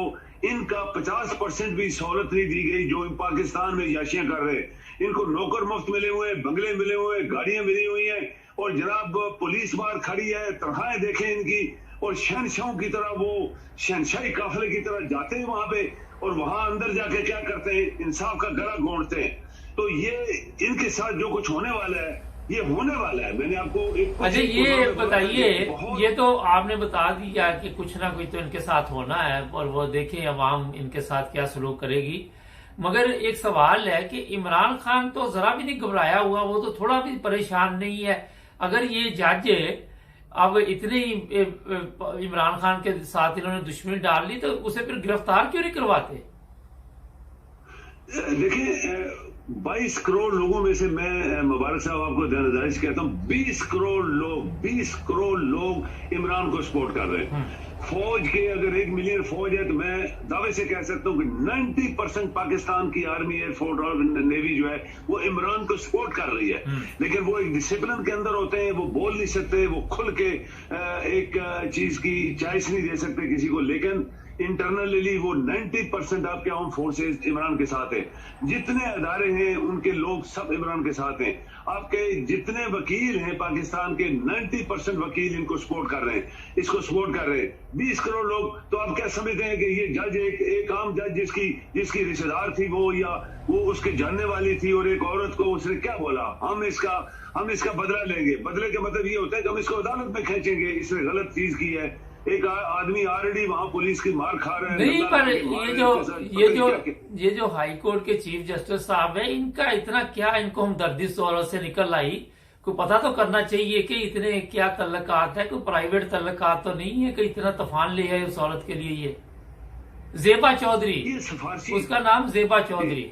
इनका 50% भी सहूलत नहीं दी गई जो पाकिस्तान में याशियां कर रहे। इनको नौकर मुफ्त मिले हुए, बंगले मिले हुए, गाड़ियां मिली हुई हैं, और जनाब पुलिस बाहर खड़ी है, तनख्वाहें देखें इनकी, और शहनशाहों की तरह वो शहनशाही काफिले की तरह जाते हैं वहां पे, और वहां अंदर जाके क्या करते हैं, इंसाफ का गला घोंटते हैं। तो ये इनके साथ जो कुछ होने वाला है ये होने वाला है। मैंने आपको अच्छा ये बताइए, ये तो आपने बता दिया कि कुछ ना कुछ तो इनके साथ होना है, और वो देखें अवाम इनके साथ क्या सलूक करेगी। मगर एक सवाल है कि इमरान खान तो जरा भी नहीं घबराया हुआ, वो तो थोड़ा भी परेशान नहीं है। अगर ये जज अब इतने इमरान खान के साथ इन्होंने दुश्मनी डाल ली तो उसे फिर गिरफ्तार क्यों नहीं करवाते? देखिए 22 करोड़ लोगों में से मैं मुबारक साहब आपको ध्यान कहता हूँ, 20 करोड़ लोग इमरान को सपोर्ट कर रहे हैं। फौज के अगर 1 मिलियन फौज है तो मैं दावे से कह सकता हूँ कि 90% पाकिस्तान की आर्मी, एयरफोर्स और नेवी जो है वो इमरान को सपोर्ट कर रही है। लेकिन वो एक डिसिप्लिन के अंदर होते हैं, वो बोल नहीं सकते, वो खुल के एक चीज की चॉइस नहीं दे सकते किसी को। लेकिन इंटरनली वो 90% आपके आर्म फोर्सेस इमरान के साथ है। जितने अदारे हैं उनके लोग सब इमरान के साथ हैं। आपके जितने वकील हैं पाकिस्तान के 90% वकील इनको सपोर्ट कर रहे हैं, इसको सपोर्ट कर रहे हैं। 20 करोड़ लोग। तो आप क्या समझते हैं कि ये जज एक आम जज जिसकी रिश्तेदार थी वो, या वो उसके जानने वाली थी, और एक औरत को उसने क्या बोला, हम इसका बदला लेंगे। बदले का मतलब ये होता है कि हम इसको अदालत में खींचेंगे, इसने गलत चीज की है। एक आदमी ऑलरेडी वहां पुलिस की मार खा रहा है। नहीं, पर ये जो हाई कोर्ट के चीफ जस्टिस साहब है, इनका इतना क्या, इनको हमदर्दी से औरत से निकल आई, को पता तो करना चाहिए कि इतने क्या तल्लकात है, कोई प्राइवेट तल्लकात तो नहीं है कि इतना तूफान ले आए उस औरत के लिए। ये जेबा चौधरी, ये सिफारशी, उसका नाम जेबा चौधरी।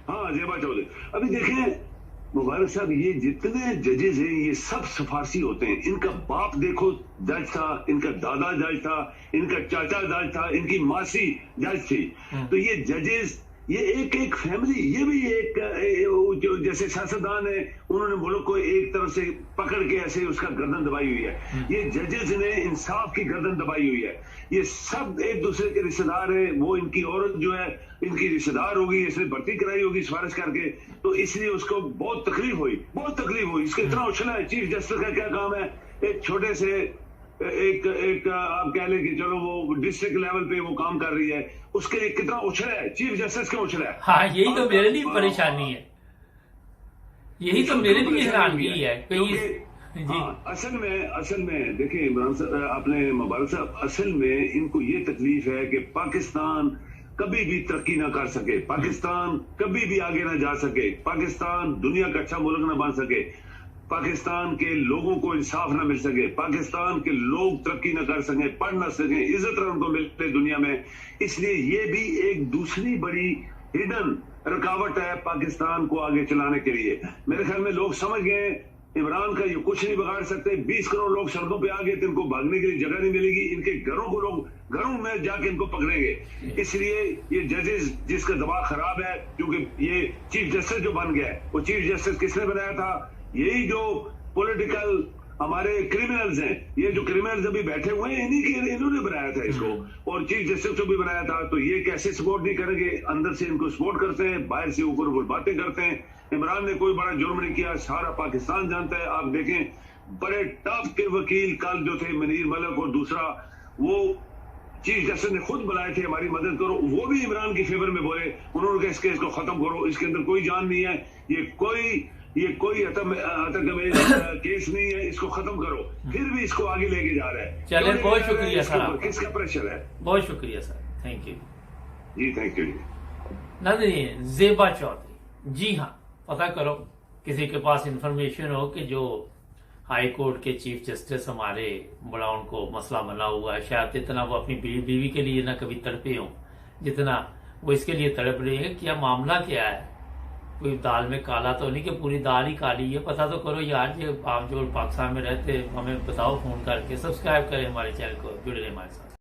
हाँ, जेबा चौधरी। अभी देखें मुबारक साहब, ये जितने जजेस हैं ये सब सिफारशी होते हैं। इनका बाप देखो जज था, इनका दादा जज था, इनका चाचा जज था, इनकी मासी जज थी। तो ये जजेस, ये एक फैमिली, ये भी एक जो जैसे सियासतदान है, उन्होंने मुल्क को एक तरफ से पकड़ के ऐसे उसका गर्दन दबाई हुई है। ये जजेस ने इंसाफ की गर्दन दबाई हुई है। ये सब एक दूसरे के रिश्तेदार है। वो इनकी औरत जो है इनकी रिश्तेदार होगी, इसने भर्ती कराई होगी सिफारिश करके, तो इसलिए उसको बहुत तकलीफ हुई। इसका इतना उछला है। चीफ जस्टिस का क्या काम है, एक छोटे से एक आप कह लें कि चलो वो डिस्ट्रिक्ट लेवल पे वो काम कर रही है, उसके कितना उछला है, चीफ जस्टिस का उछला है। हाँ, यही तो मेरे लिए परेशानी है, यही तो मेरे लिए हैरानगी है। हाँ, असल में देखिए इमरान साहब, आपने मुबारक साहब, असल में इनको ये तकलीफ है कि पाकिस्तान कभी भी तरक्की ना कर सके, पाकिस्तान कभी भी आगे ना जा सके, पाकिस्तान दुनिया का अच्छा मुल्क ना बन सके, पाकिस्तान के लोगों को इंसाफ ना मिल सके, पाकिस्तान के लोग तरक्की ना कर सके, पढ़ ना सके, इज्जत ना उनको मिलते दुनिया में। इसलिए ये भी एक दूसरी बड़ी हिडन रुकावट है पाकिस्तान को आगे चलाने के लिए। मेरे ख्याल में लोग समझ गए इमरान का ये कुछ नहीं बिगाड़ सकते। 20 करोड़ लोग सड़कों पे आ गए तो इनको भागने के लिए जगह नहीं मिलेगी। इनके घरों में जाके इनको पकड़ेंगे। इसलिए ये जजेस जिसका दबाव खराब है, क्योंकि ये चीफ जस्टिस जो बन गया है, वो चीफ जस्टिस किसने बनाया था? यही जो पॉलिटिकल हमारे क्रिमिनल्स हैं, ये जो क्रिमिनल्स अभी बैठे हुए हैं, इन्होंने बनाया था इसको, और चीफ जस्टिस को भी बनाया था। तो ये कैसे सपोर्ट नहीं करेंगे? अंदर से इनको सपोर्ट करते हैं, बाहर से ऊपर बातें करते हैं। इमरान ने कोई बड़ा जुर्म नहीं किया, सारा पाकिस्तान जानता है। आप देखें बड़े टॉप के वकील कल जो थे मनीर मलिक, और दूसरा वो चीफ जस्टिस ने खुद बुलाए थे हमारी मदद करो, वो भी इमरान की फेवर में बोले। उन्होंने कहा इस केस को खत्म करो, इसके अंदर कोई जान नहीं है, ये कोई केस नहीं है, इसको खत्म करो। फिर भी इसको आगे लेके जा रहा है। चलिए, बहुत शुक्रिया सर, किसका प्रेशर है? बहुत शुक्रिया sir, thank you ji, thank you ji. नाज़रीन, जेबा चौधरी, जी हाँ, पता करो किसी के पास इंफॉर्मेशन हो कि जो हाई कोर्ट के चीफ जस्टिस हमारे बड़ा उनको मसला बना हुआ है, शायद इतना वो अपनी बीवी के लिए ना कभी तड़पे हो जितना वो इसके लिए तड़प रहे हैं। क्या मामला क्या है? कोई दाल में काला तो नहीं कि पूरी दाल ही काली है? पता तो करो यार। जो आप जो पाकिस्तान में रहते हमें बताओ, फोन करके। सब्सक्राइब करें हमारे चैनल को, जुड़े रहे हमारे साथ।